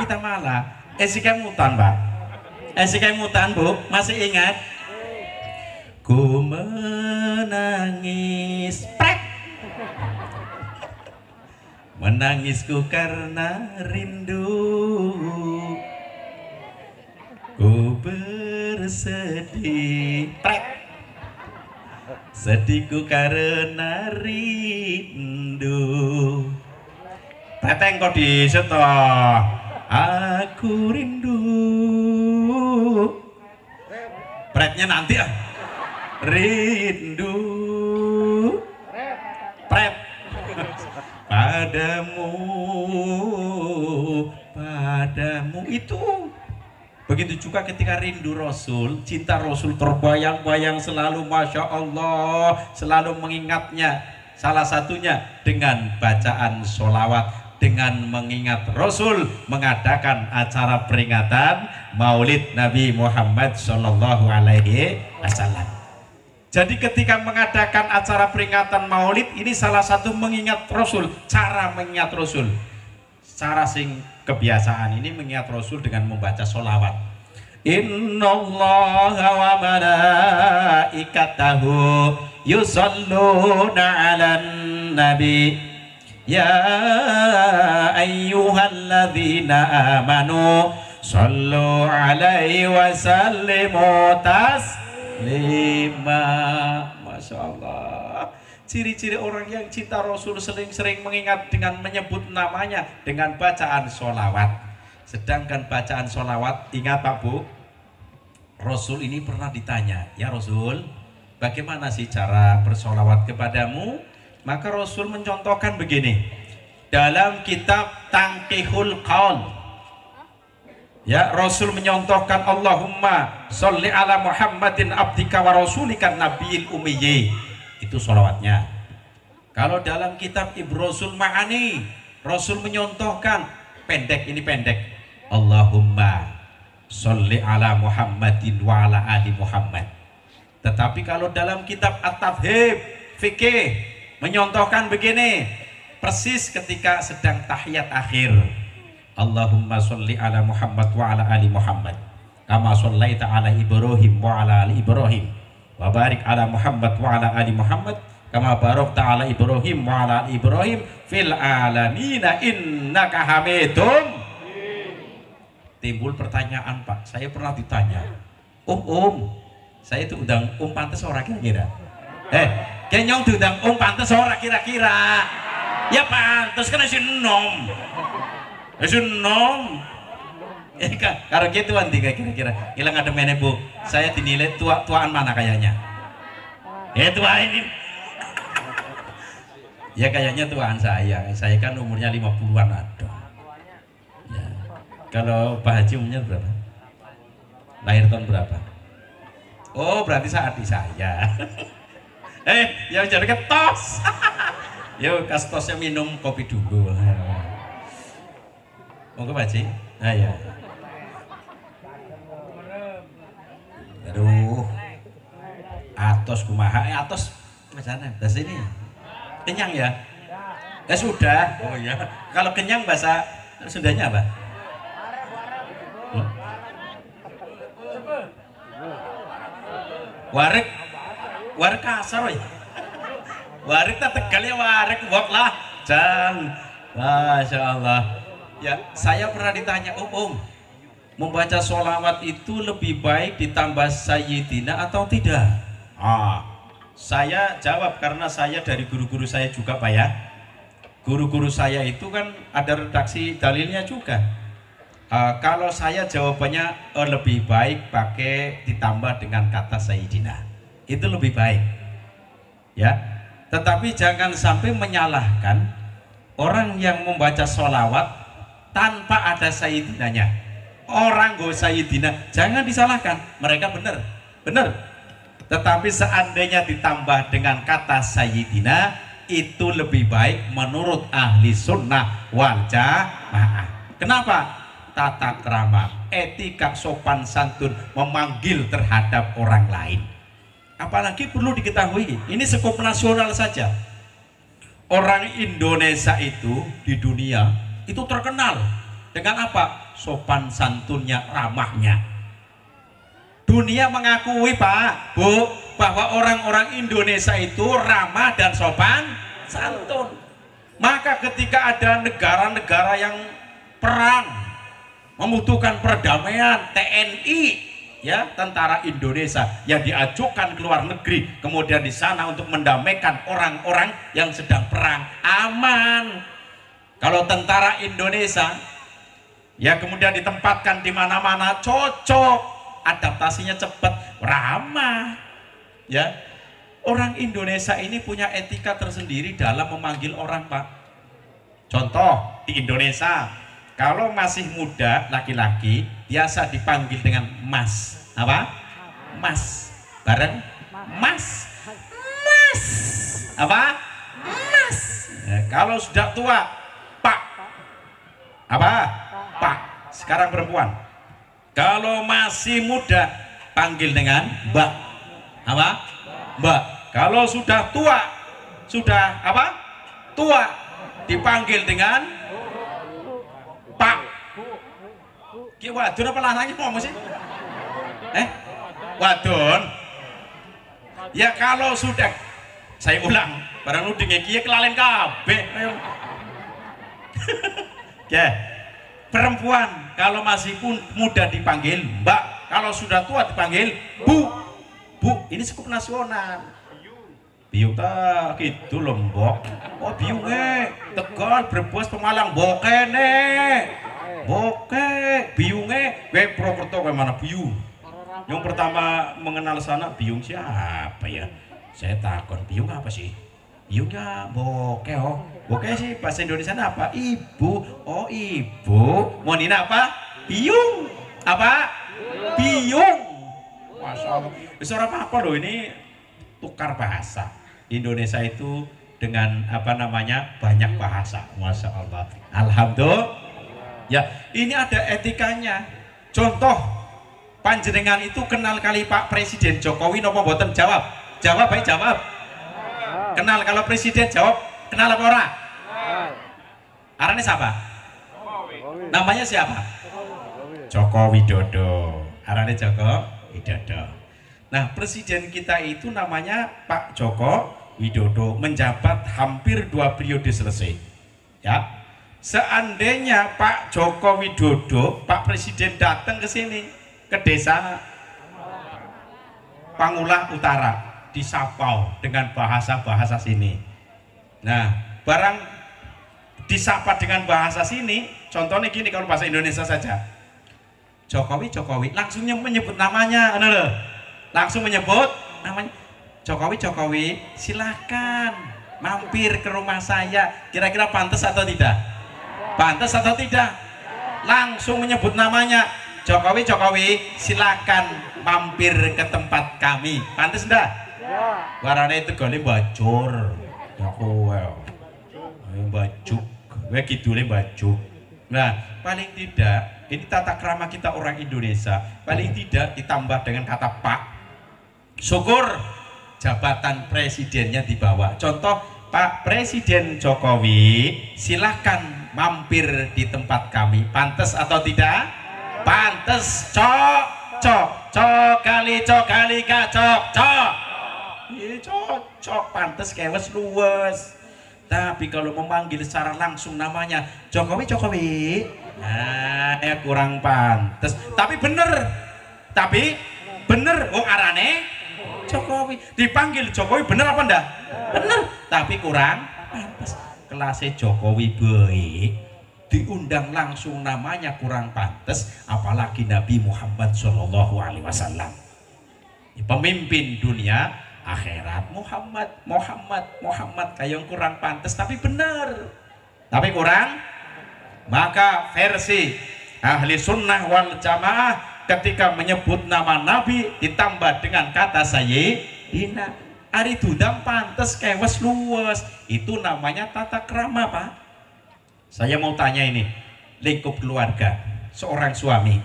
Vita Mala. Si Kemutan, Pak. Si Kemutan, Bu, masih ingat? Ku menangis, prek. Menangisku karena rindu, ku bersedih, prek. Sedihku karena rindu. Teteng kok diseto. Aku rindu. Pretnya nanti ah. Rindu. Pret. Padamu itu. Begitu juga ketika rindu Rasul, cinta Rasul terbayang-bayang selalu, masya Allah, selalu mengingatnya. Salah satunya dengan bacaan sholawat, dengan mengingat Rasul mengadakan acara peringatan Maulid Nabi Muhammad Shallallahu Alaihi Wasallam. Jadi ketika mengadakan acara peringatan Maulid ini salah satu mengingat Rasul, cara mengingat Rasul. Cara sing kebiasaan ini mengingat Rasul dengan membaca sholawat. Innallaha wa malaikatahu yusalluna 'alan nabi ya ayyuhalladzina amanu sallu 'alaihi wa sallimu taslima. Masya Allah. Ciri-ciri orang yang cinta Rasul sering-sering mengingat dengan menyebut namanya dengan bacaan sholawat. Sedangkan bacaan sholawat, ingat Pak Bu, Rasul ini pernah ditanya, ya Rasul, bagaimana sih cara bersolawat kepadamu? Maka Rasul mencontohkan begini, dalam kitab Tangkihul Qaul, ya Rasul menyontohkan Allahumma sholli ala Muhammadin abdika wa rasulika nabiyil umiyyi. Itu sholawatnya. Kalau dalam kitab Ibrosul Ma'ani, Rasul menyontohkan pendek, ini pendek, Allahumma sholli ala Muhammadin wa ala ali Muhammad. Tetapi kalau dalam kitab At-Tadhib fikih menyontohkan begini, persis ketika sedang tahiyat akhir, Allahumma sholli ala Muhammad wa ala ali Muhammad kama shollaita ala Ibrahim wa ala ali Ibrahim wa barik ala Muhammad wa ala ali Muhammad kama barakta ala Ibrahim wa ala ali Ibrahim fil alamina innaka hamidum. Timbul pertanyaan, Pak, saya pernah ditanya, saya itu undang pantes ora kira-kira? Kenyong diundang pantes ora kira-kira? Ya pantes kan isin nom. Kalau gitu nanti kira-kira hilang ada mana Bu, saya dinilai tuaan mana kayaknya? Tua ini ya kayaknya tuaan saya kan umurnya 50-an ada ya. Kalau Pak Haji umurnya berapa? Lahir tahun berapa? Oh, berarti saat di saya. Ya jadi ketos. Yuk, kas tosnya minum kopi dulu. Monggo Pak Haji. Nah, ya. Aduh. Atos kumaha, atos macam bahasa ini. Kenyang ya? Sudah. Oh ya. Kalau kenyang bahasa Sundanya apa? Warik, warik kasar ya. Warik tak Tegal ya, warik wok lah. Jan, Masya Allah. Ya, saya pernah ditanya, membaca sholawat itu lebih baik ditambah sayyidina atau tidak? Saya jawab karena saya dari guru-guru saya juga Pak ya. Guru-guru saya itu kan ada redaksi dalilnya juga. Kalau saya jawabannya lebih baik pakai ditambah dengan kata sayyidina, itu lebih baik ya. Tetapi jangan sampai menyalahkan orang yang membaca sholawat tanpa ada sayyidinanya. Orang go sayyidina jangan disalahkan, mereka benar. Tetapi seandainya ditambah dengan kata sayyidina, itu lebih baik menurut ahli sunnah wal jamaah. Kenapa? Tata krama, etika sopan santun memanggil terhadap orang lain. Apalagi perlu diketahui, ini skop nasional saja. Orang Indonesia itu di dunia itu terkenal dengan apa? Sopan santunnya, ramahnya. Dunia mengakui Pak, Bu, bahwa orang-orang Indonesia itu ramah dan sopan santun. Maka ketika ada negara-negara yang perang membutuhkan perdamaian, TNI ya, tentara Indonesia yang diajukan ke luar negeri, kemudian di sana untuk mendamaikan orang-orang yang sedang perang, aman. Kalau tentara Indonesia ya kemudian ditempatkan di mana-mana, cocok, adaptasinya cepat, ramah ya. Orang Indonesia ini punya etika tersendiri dalam memanggil orang Pak. Contoh di Indonesia, kalau masih muda laki-laki biasa dipanggil dengan mas. Apa? Mas. Bareng mas. Mas. Apa? Mas. Ya, kalau sudah tua, Pak. Apa? Pak. Sekarang perempuan. Kalau masih muda panggil dengan Mbak. Apa? Mbak. Kalau sudah tua, sudah apa? Tua dipanggil dengan Pak. Ki wadon apa lanang ngomong sih? Wadon. Ya kalau sudah, saya ulang, barang nudingnya kiye kelalen kabeh. Ya. Perempuan kalau masih pun muda dipanggil Mbak, kalau sudah tua dipanggil Bu. Bu, ini skop nasional. Biung ta gitu Lombok. Oh biunge Tegal, Brebes, Pemalang, Bokene. Boke, biunge gue Purwokerto ke mana biung. Yang pertama mengenal sana biung siapa ya? Saya takut biung apa sih? Biungnya boke oh. Boke sih bahasa Indonesia apa? Ibu. Oh ibu. Mau nina apa? Biung. Apa? Biung. Masya Allah. Suara apa loh ini tukar bahasa. Indonesia itu dengan apa namanya banyak bahasa, Masya Allah. Alhamdulillah. Ya, ini ada etikanya. Contoh, panjenengan itu kenal kali Pak Presiden Jokowi nopo boten? Jawab, jawab, baik jawab. Kenal kalau Presiden jawab, kenal apa ora? Arane siapa? Namanya siapa? Joko Widodo. Arane Joko Widodo. Nah, presiden kita itu namanya Pak Joko Widodo, menjabat hampir 2 periode selesai. Ya, seandainya Pak Joko Widodo, Pak Presiden datang ke sini, ke desa Pangulah Utara, di Sapau dengan bahasa-bahasa sini. Nah, barang disapa dengan bahasa sini, contohnya gini kalau bahasa Indonesia saja. Jokowi, langsung menyebut namanya, langsung menyebut namanya. Jokowi, silahkan mampir ke rumah saya. Kira-kira pantas atau tidak? Pantas atau tidak? langsung menyebut namanya. Jokowi, Jokowi, silakan mampir ke tempat kami. Pantes ndak? Ya. Warane itu gole bajur. Ya kowe. Ayo bajuk. Kowe kidule bajuk. Nah, paling tidak ini tata krama kita orang Indonesia. Paling tidak ditambah dengan kata Pak. Syukur jabatan presidennya dibawa. Contoh Pak Presiden Jokowi, silahkan mampir di tempat kami. Pantes atau tidak? Pantes. Cok kali kacok. Iya cocok, pantes kewes luwes. Tapi kalau memanggil secara langsung namanya Jokowi, nah ya kurang pantes. Tapi bener, oh arane Jokowi, dipanggil Jokowi bener apa enggak? Bener, tapi kurang pantes. Kelasnya Jokowi baik, diundang langsung namanya kurang pantes, apalagi Nabi Muhammad Shallallahu Alaihi Wasallam, pemimpin dunia akhirat. Muhammad kayak kurang pantas, tapi benar, tapi kurang. Maka versi ahli sunnah wal jamaah ketika menyebut nama Nabi ditambah dengan kata sayyidina, ari dudang pantas kewes luwes, itu namanya tata krama Pak. Saya mau tanya ini, lingkup keluarga, seorang suami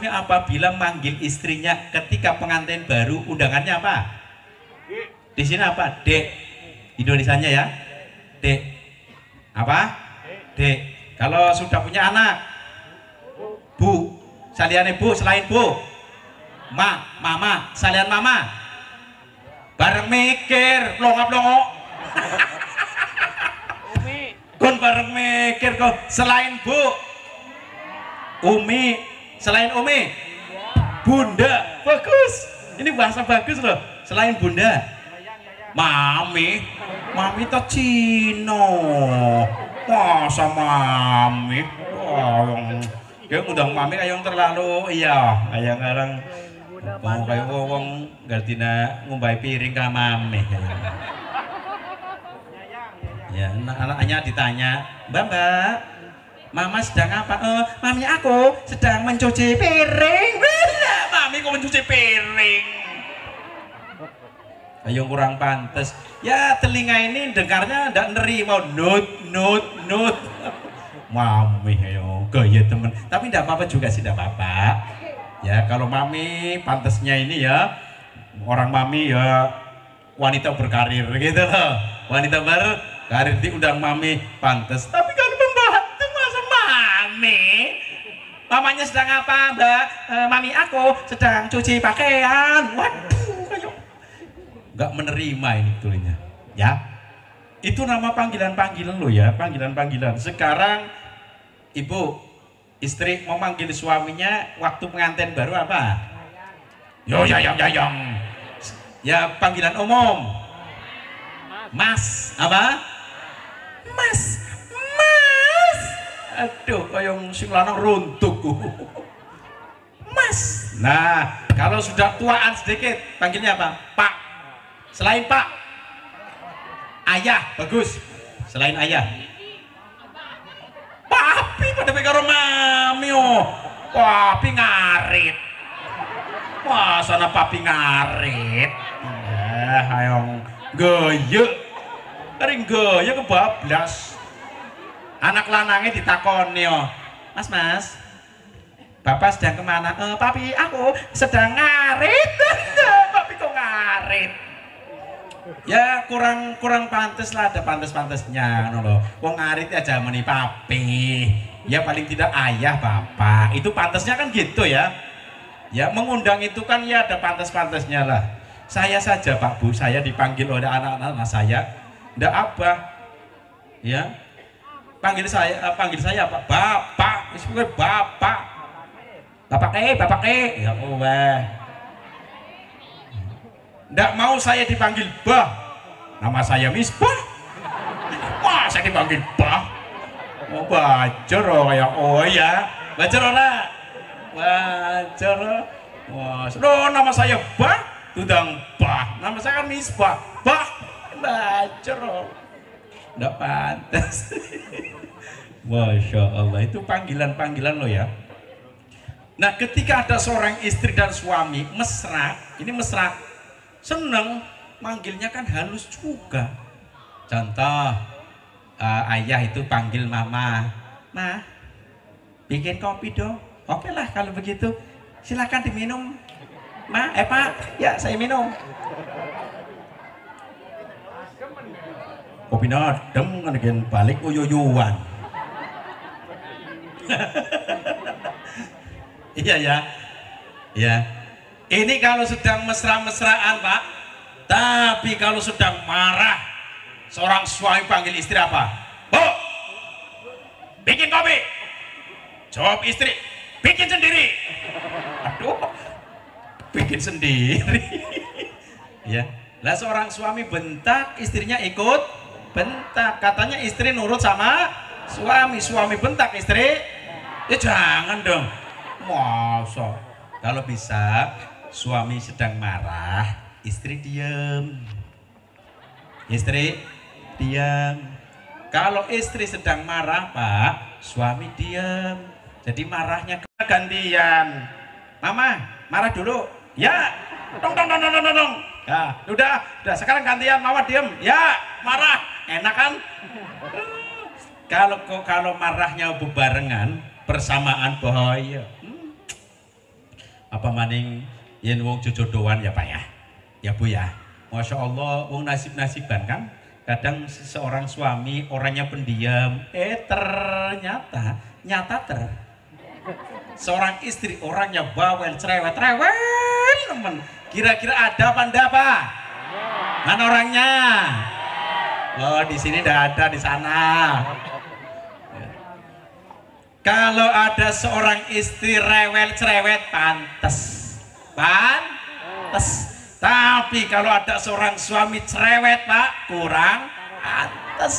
apabila manggil istrinya ketika pengantin baru, undangannya apa? Di sini apa? Dek. Indonesianya ya? Dek. Apa? Dek. Kalau sudah punya anak, Bu. Saliannya Bu, selain Bu. Mama, salian mama. Bareng mikir, longok. Kon bareng mikir kok, selain Bu. Umi, selain Umi, Bunda, bagus. Ini bahasa bagus loh. Selain Bunda, Mami itu Cino. Masa Mami? Wah, yang undang Mami kayak yang terlalu, iya, kayak ngarang. Oh, kayak wong gantina ngumbai piring ke Mami. Ya, anaknya ditanya, Mbak. Mama sedang apa? Mami aku sedang mencuci piring. Mami kok mencuci piring? Ayo kurang pantas. Ya telinga ini dengarnya ndak nerima. Nut. Mami ayo gaya temen. Tapi ndak apa-apa juga sih, ndak apa-apa. Ya kalau mami pantasnya ini ya orang mami ya wanita berkarir gitu loh. Wanita berkarir diundang mami pantas. Tapi kalau mamanya sedang apa Mbak? Mami aku sedang cuci pakaian. Waduh, kayak nggak menerima ini tulinya. Ya, itu nama panggilan lo ya, panggilan. Sekarang ibu istri memanggil suaminya waktu pengantin baru apa? Yo yayang. Ya panggilan umum. Mas apa? Mas. Aduh, kayak sing lanang runtuh. Mas. Nah, kalau sudah tuaan sedikit, panggilnya apa? Pak. Selain Pak, Ayah, bagus. Selain Ayah, Papi pada karo Mami. Papi ngarit. Wah, sana Papi ngarit. Hayong gaya. Kering gaya kebablas. Anak lanangnya ditakoni, Mas, Bapak sedang kemana? Papi, aku sedang ngarit. Papi kok ngarit? Ya kurang pantas lah, ada pantas-pantasnya, loh. Kok ngarit aja meni papi. Ya paling tidak ayah, bapak. Itu pantasnya kan gitu ya. Ya mengundang itu kan ya ada pantas-pantasnya lah. Saya saja Pak Bu, saya dipanggil oleh anak-anak saya, ndak apa, ya. Panggil saya apa? Bapak, istilahnya bapak. Bapak ya weh. Nggak mau saya dipanggil Bah. Nama saya Misbah. Wah, saya dipanggil Bah. Oh, bajor kayak oh ya. Bajor ora. Bajor. Wah, nama saya Bah, tudang Bah. Nama saya kan Misbah. Bah, bajor. Nggak pantas. Masya Allah, itu panggilan-panggilan lo ya. Nah, ketika ada seorang istri dan suami mesra, ini mesra, seneng, manggilnya kan halus juga. Contoh, ayah itu panggil mama, "Ma, bikin kopi dong." Oke lah kalau begitu, silakan diminum. Ma, Pak, ya saya minum. Kopi adem kan balik uyuyuan. Iya ya, ya. Ini kalau sedang mesra-mesraan Pak. Tapi kalau sedang marah, seorang suami panggil istri apa? "Bu, bikin kopi." Jawab istri, "Bikin sendiri." Aduh, bikin sendiri. Ya, lah seorang suami bentak, istrinya ikut bentak. Katanya istri nurut sama suami, suami bentak istri. Ya jangan dong. Masa kalau bisa suami sedang marah, istri diam. Istri diam. Kalau istri sedang marah Pak, suami diam. Jadi marahnya gantian. "Mama, marah dulu." "Ya." "Dong dong dong dong dong dong." "Ya, udah sekarang gantian, Mama diam." "Ya, marah." Enak kan? Kalau marahnya bebarengan, bersamaan bahaya. Apa maning yen wong jodohan ya Pak ya? Ya Bu ya. Masya Allah, wong nasib-nasiban kan. Kadang seorang suami orangnya pendiam, ternyata seorang istri orangnya bawel, cerewet, temen. Kira-kira ada apa enggak Pak? Mana orangnya? Oh, di sini enggak ada, di sana. Kalau ada seorang istri rewel cerewet, pantes. Tapi kalau ada seorang suami cerewet Pak, kurang pantes.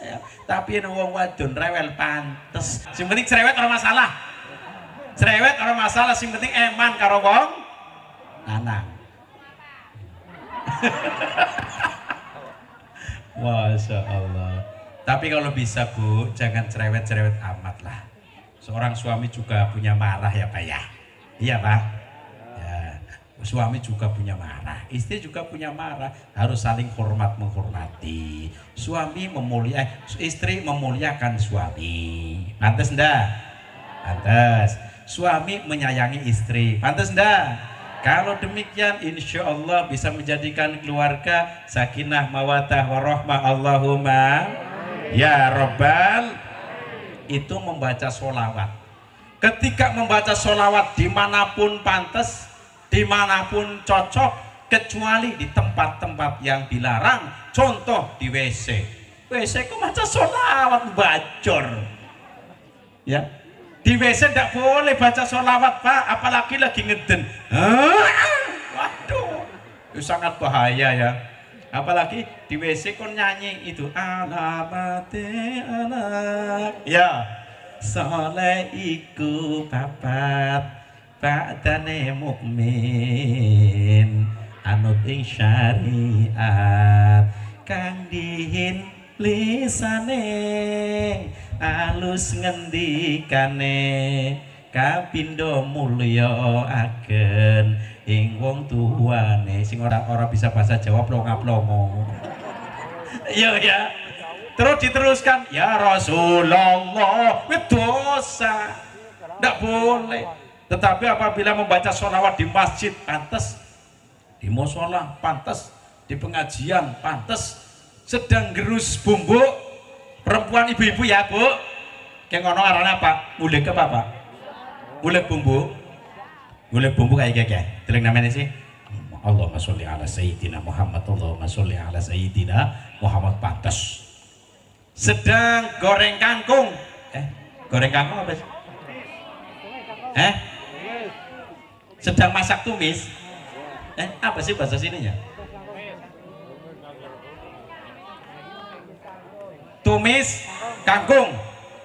Ya. Tapi wong wadon rewel pantes. Sing penting cerewet ora masalah. Cerewet ora masalah, sing penting eman karo wong lanang. Masya Allah. Tapi kalau bisa Bu, jangan cerewet-cerewet amat lah. Seorang suami juga punya marah ya Pak ya. Iya Pak. Ya, suami juga punya marah, istri juga punya marah. Harus saling hormat menghormati. Istri memuliakan suami. Pantes ndak? Pantes. Suami menyayangi istri. Pantes ndak? Kalau demikian insya Allah bisa menjadikan keluarga sakinah mawaddah warahmah. Allahumma ya Rabbal. Itu membaca sholawat. Ketika membaca sholawat dimanapun pantas, dimanapun cocok, kecuali di tempat-tempat yang dilarang. Contoh di WC. WC kok baca sholawat bacor. Ya, di WC tidak boleh baca sholawat Pak, apalagi lagi ngeden. Waduh, itu sangat bahaya ya. Apalagi di WC kon nyanyi itu alamate anak. Ya, soleh iku papat badane mukmin anut ing syariat kang dihin lisane alus ngendikane kapindo mulya agen ing wong tuane sing ora bisa bahasa Jawa plonga-plongo. Iya ya. Terus diteruskan ya Rasulullah, dosa. Enggak boleh. Tetapi apabila membaca sholawat di masjid pantas, di mushola pantas, di pengajian pantas, sedang gerus bumbu perempuan ibu-ibu ya Bu. Kayak ngono arane apa? Mulek apa Pak? Mulek bumbu. Mulek bumbu kayak teling namanya sih. Allahumma sholli ala sayyidina Muhammad. Allahumma sholli ala sayyidina Muhammad pantas. Sedang goreng kangkung. Goreng kangkung apa sih? Sedang masak tumis. Apa sih bahasa sininya? Tumis kangkung.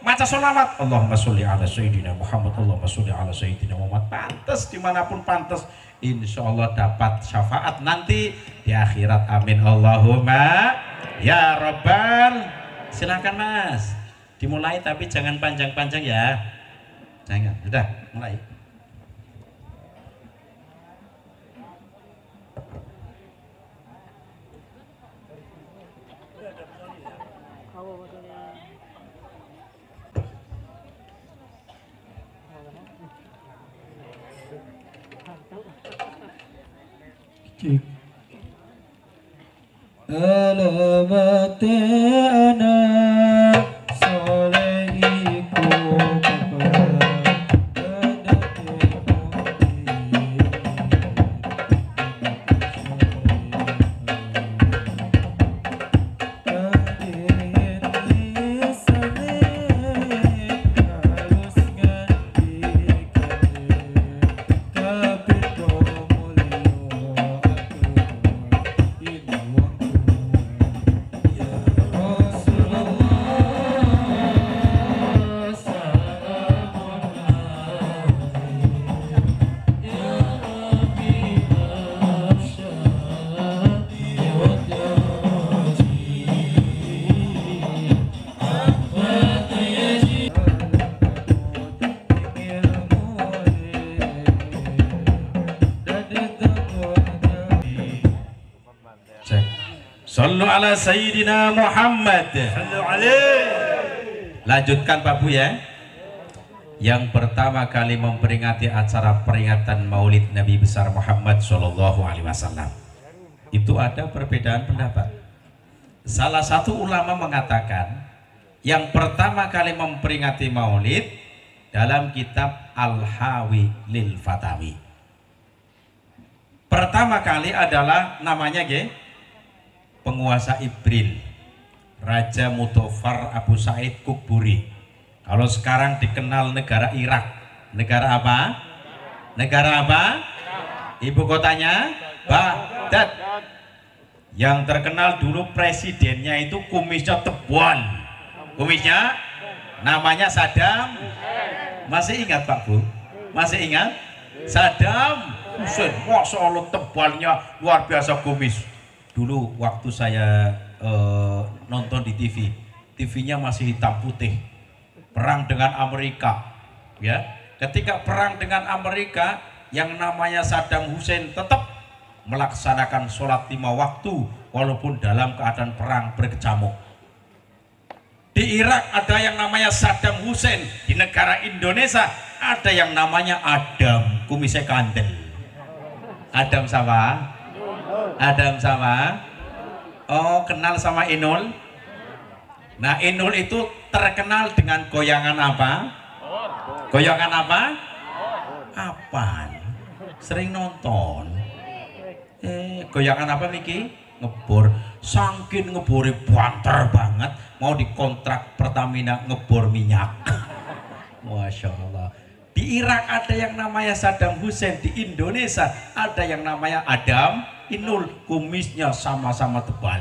Maca sholawat. Allahumma sholli ala sayyidina Muhammad. Allahumma sholli ala sayyidina Muhammad. Pantas dimanapun pantas. Insya Allah dapat syafaat nanti di akhirat. Amin Allahumma Ya Robbal, silakan Mas. Dimulai tapi jangan panjang-panjang ya. Jangan, sudah mulai. Alamat anak solehiku Sallu ala Sayyidina Muhammad. Sallu alaihi. Lanjutkan Pak Bu ya. Yang pertama kali memperingati acara peringatan Maulid Nabi besar Muhammad Shallallahu Alaihi Wasallam itu ada perbedaan pendapat. Salah satu ulama mengatakan yang pertama kali memperingati Maulid dalam kitab Al-Hawi lil Fatawi. Pertama kali adalah namanya penguasa Ibril, Raja Mutofar Abu Said Kukburi. Kalau sekarang dikenal negara Irak. Negara apa? Negara apa? Ibu kotanya Baghdad. Yang terkenal dulu presidennya itu kumisnya tebal. Kumisnya namanya Saddam. Masih ingat Pak Bu? Masih ingat? Saddam Hussein. Masya Allah tebalnya luar biasa kumis. Dulu waktu saya nonton di TV, TV-nya masih hitam putih. Perang dengan Amerika, ya. Ketika perang dengan Amerika, yang namanya Saddam Hussein tetap melaksanakan sholat 5 waktu walaupun dalam keadaan perang berkecamuk. Di Irak ada yang namanya Saddam Hussein, di negara Indonesia ada yang namanya Adam kumisnya kandel. Adam sama? Adam sama? Oh, kenal sama Inul? Nah, Inul itu terkenal dengan goyangan apa? Goyangan apa? Apaan? Sering nonton. Goyangan apa Miki? Ngebor. Saking ngebore banter banget, mau dikontrak Pertamina ngebor minyak. Masya Allah. Di Irak ada yang namanya Saddam Hussein, di Indonesia ada yang namanya Adam Inul, kumisnya sama-sama tebal.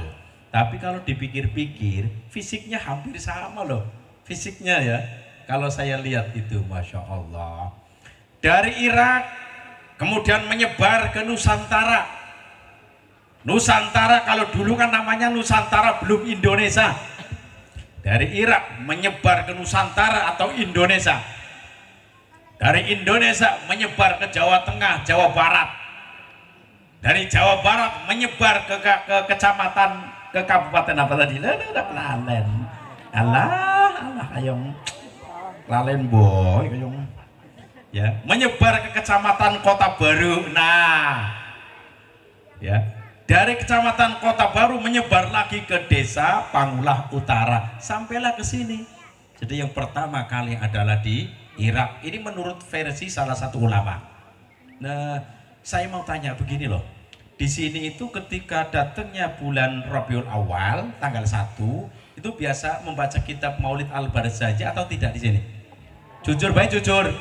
Tapi kalau dipikir-pikir, fisiknya hampir sama loh. Fisiknya ya, kalau saya lihat itu Masya Allah. Dari Irak, kemudian menyebar ke Nusantara. Nusantara kalau dulu kan namanya Nusantara belum Indonesia. Dari Irak menyebar ke Nusantara atau Indonesia. Dari Indonesia menyebar ke Jawa Tengah, Jawa Barat. Dari Jawa Barat menyebar ke kecamatan, ke kabupaten apa tadi? Lalen. Allah, ayong. Lalen boy, ayong. Ya, menyebar ke kecamatan Kota Baru. Nah, ya, dari kecamatan Kota Baru menyebar lagi ke desa Pangulah Utara, sampailah ke sini. Jadi yang pertama kali adalah di Irak. Ini menurut versi salah satu ulama. Nah, saya mau tanya begini loh. Di sini itu ketika datangnya bulan Rabiul Awal tanggal 1 itu biasa membaca kitab Maulid Al-Barzanji atau tidak di sini? Jujur baik jujur.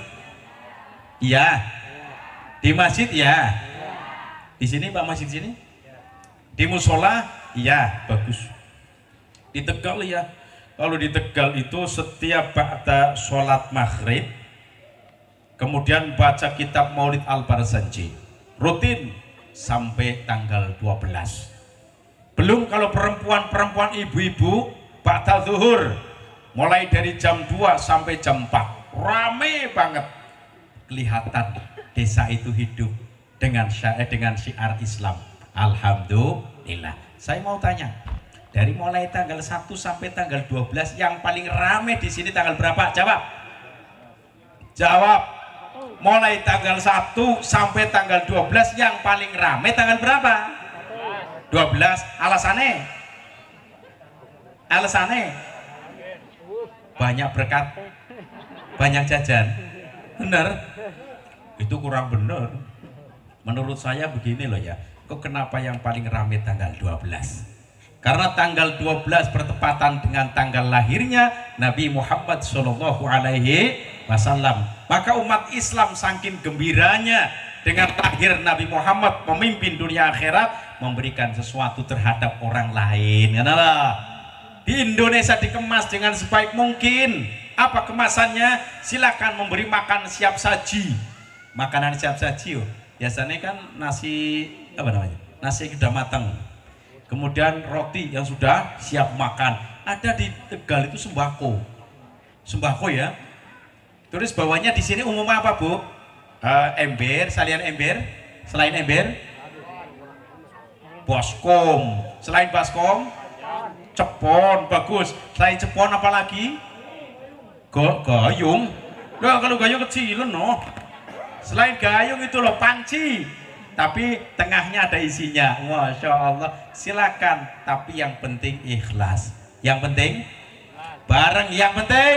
Iya. Di masjid ya. Di sini Pak, masjid sini? Di musola? Iya, bagus. Di Tegal ya. Kalau di Tegal itu setiap ba'da sholat maghrib kemudian baca kitab Maulid Al-Barzanji rutin sampai tanggal 12. Belum kalau perempuan ibu-ibu ba'da zuhur mulai dari jam 2 sampai jam 4 rame banget, kelihatan desa itu hidup dengan syiar Islam. Alhamdulillah. Saya mau tanya, dari mulai tanggal 1 sampai tanggal 12 yang paling rame di sini tanggal berapa? Jawab. Mulai tanggal 1 sampai tanggal 12 yang paling rame tanggal berapa? 12. Alasannya banyak berkat, banyak jajan. Bener? Itu kurang bener. Menurut saya begini loh ya. Kok kenapa yang paling rame tanggal 12? Karena tanggal 12 bertepatan dengan tanggal lahirnya Nabi Muhammad Shallallahu Alaihi Wasallam. Maka umat Islam saking gembiranya dengan lahir Nabi Muhammad pemimpin dunia akhirat, memberikan sesuatu terhadap orang lain. Kenapa? Di Indonesia dikemas dengan sebaik mungkin. Apa kemasannya? Silakan memberi makan siap saji. Makanan siap saji, biasanya kan nasi apa namanya? Nasi sudah matang. Kemudian roti yang sudah siap makan. Ada di Tegal itu sembako ya. Terus bawahnya di sini umum apa Bu? Ember, salian ember. Selain ember, baskom. Selain baskom, cepon. Bagus. Selain cepon apa lagi? Gayung. Loh, kalau gayung kecil no. Selain gayung itu loh panci. Tapi tengahnya ada isinya. Masya Allah. Silakan. Tapi yang penting ikhlas. Yang penting bareng. Yang penting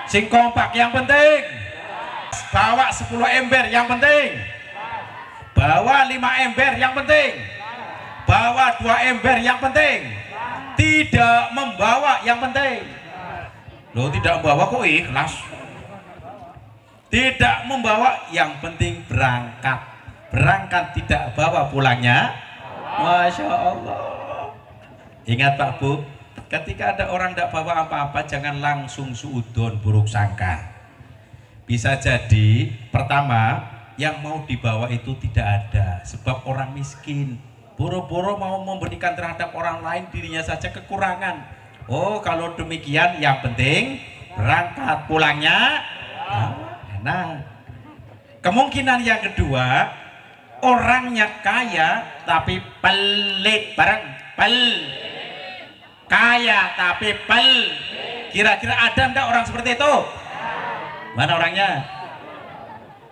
sing kompak. Yang penting bawa 10 ember. Yang penting bawa 5 ember. Yang penting bawa 2 ember. Yang penting tidak membawa. Yang penting loh, tidak membawa kok ikhlas. Tidak membawa, yang penting berangkat. Berangkat tidak bawa pulangnya. Masya Allah. Ingat Pak Bu, ketika ada orang tidak bawa apa-apa, jangan langsung suudon, buruk sangka. Bisa jadi pertama yang mau dibawa itu tidak ada, sebab orang miskin. Boro-boro mau memberikan terhadap orang lain, dirinya saja kekurangan. Oh, kalau demikian yang penting berangkat, pulangnya. Nah, kemungkinan yang kedua, orangnya kaya tapi pelit. Bareng kaya tapi Kira-kira ada enggak orang seperti itu? Mana orangnya?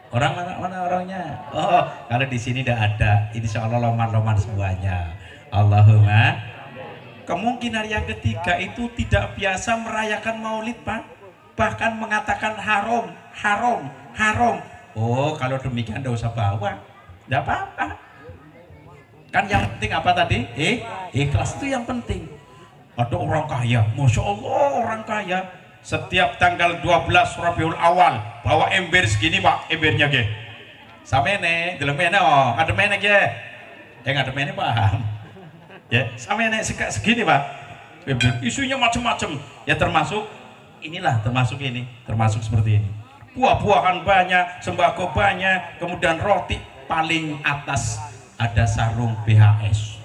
Mana orangnya? Oh, kalau di sini tidak ada. Insya Allah loman-loman semuanya. Allahumma. Kemungkinan yang ketiga itu tidak biasa merayakan maulid Pak. Bahkan mengatakan haram. Oh, kalau demikian tidak usah bawa. Tidak apa-apa. Kan yang penting apa tadi? Ikhlas itu yang penting. Ada orang kaya, Masya Allah orang kaya. Setiap tanggal 12 Rabiul Awal bawa ember segini Pak, embernya ge. Samene, delemene oh, ngademene ge. Ngademene paham. Ya, samene segini Pak. Ember isunya macam-macam. Ya termasuk inilah, termasuk seperti ini. Buah-buahan banyak, sembako banyak, kemudian roti. Paling atas ada sarung BHS.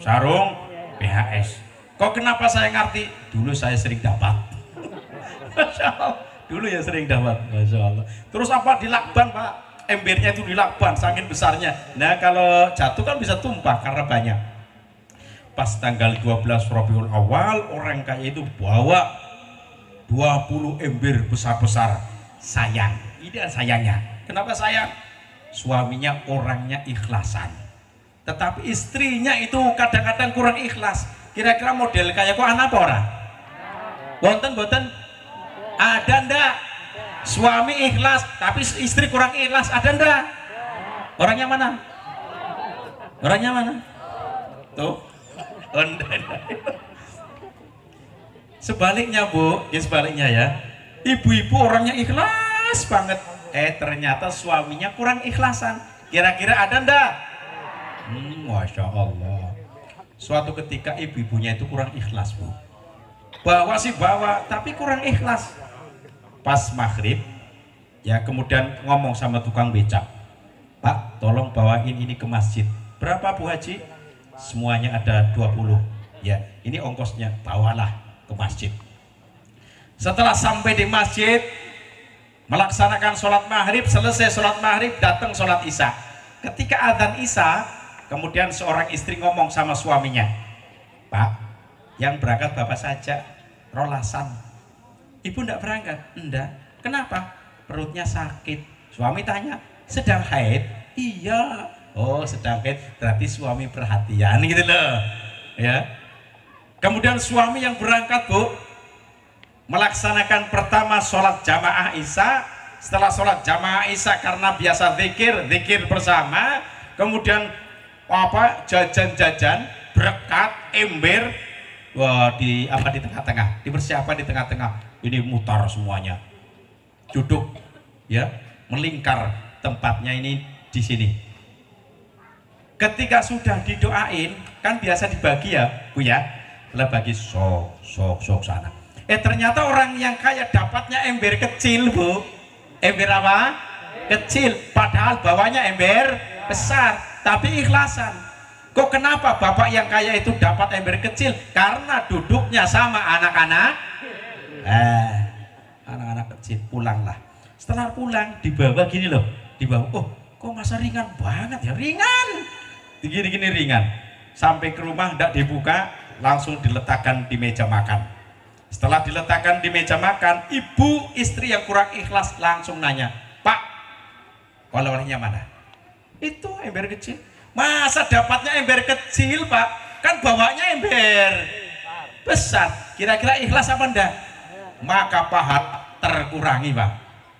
Sarung BHS. Kok kenapa saya ngerti? Dulu saya sering dapat. Masya Allah. Dulu ya sering dapat. Masya Allah. Terus apa dilakban Pak? Embernya itu dilakban, saking besarnya. Nah kalau jatuh kan bisa tumpah karena banyak. Pas tanggal 12 Rabiul Awal, orang kaya itu bawa 20 ember besar-besar. Sayang. Ini sayangnya. Kenapa sayang? Suaminya orangnya ikhlasan, tetapi istrinya itu kadang-kadang kurang ikhlas. Kira-kira model kayak kok anak apa orang? Boten ada ndak? Suami ikhlas tapi istri kurang ikhlas, ada ndak? Orangnya mana? Tuh. Sebaliknya Bu, ya sebaliknya ya. Ibu-ibu orangnya ikhlas banget. Ternyata suaminya kurang ikhlasan. Kira-kira ada ndak? Masya Allah. Suatu ketika ibu-ibunya itu kurang ikhlas Bu. Bawa sih bawa, tapi kurang ikhlas. Pas maghrib, ya kemudian ngomong sama tukang becak. Pak, tolong bawain ini ke masjid. Berapa Bu Haji? semuanya ada 20 ya, ini ongkosnya, bawalah ke masjid. Setelah sampai di masjid, melaksanakan sholat maghrib, selesai sholat maghrib, datang sholat isya. Ketika adzan isya, kemudian seorang istri ngomong sama suaminya, Pak, yang berangkat bapak saja, rolasan. Ibu enggak berangkat? Enggak. Kenapa? Perutnya sakit. Suami tanya, sedang haid? Iya. Oh, sedang haid, berarti suami perhatian gitu loh ya. Kemudian suami yang berangkat, Bu, melaksanakan pertama sholat jamaah isya. Setelah sholat jamaah isya, karena biasa zikir bersama, kemudian jajan-jajan, berkat, ember, wah, di tengah-tengah, dipersiapkan di tengah-tengah. Ini mutar semuanya, duduk ya, melingkar tempatnya ini di sini. Ketika sudah didoain, kan biasa dibagi ya, Bu ya, lah bagi sok sana. Ternyata orang yang kaya dapatnya ember kecil, Bu. Ember apa? Kecil, padahal bawahnya ember besar, tapi ikhlasan. Kok kenapa bapak yang kaya itu dapat ember kecil? Karena duduknya sama anak-anak. Anak-anak kecil, pulanglah. Setelah pulang, dibawa gini loh, dibawa. Oh, kok masa ringan banget ya? Ringan, gini-gini ringan. Sampai ke rumah tidak dibuka, langsung diletakkan di meja makan. Setelah diletakkan di meja makan, ibu istri yang kurang ikhlas langsung nanya, Pak, oleh-olehnya mana? Itu ember kecil. Masa dapatnya ember kecil, Pak? Kan bawanya ember besar. Kira-kira ikhlas apa enggak? Maka pahat terkurangi, Pak,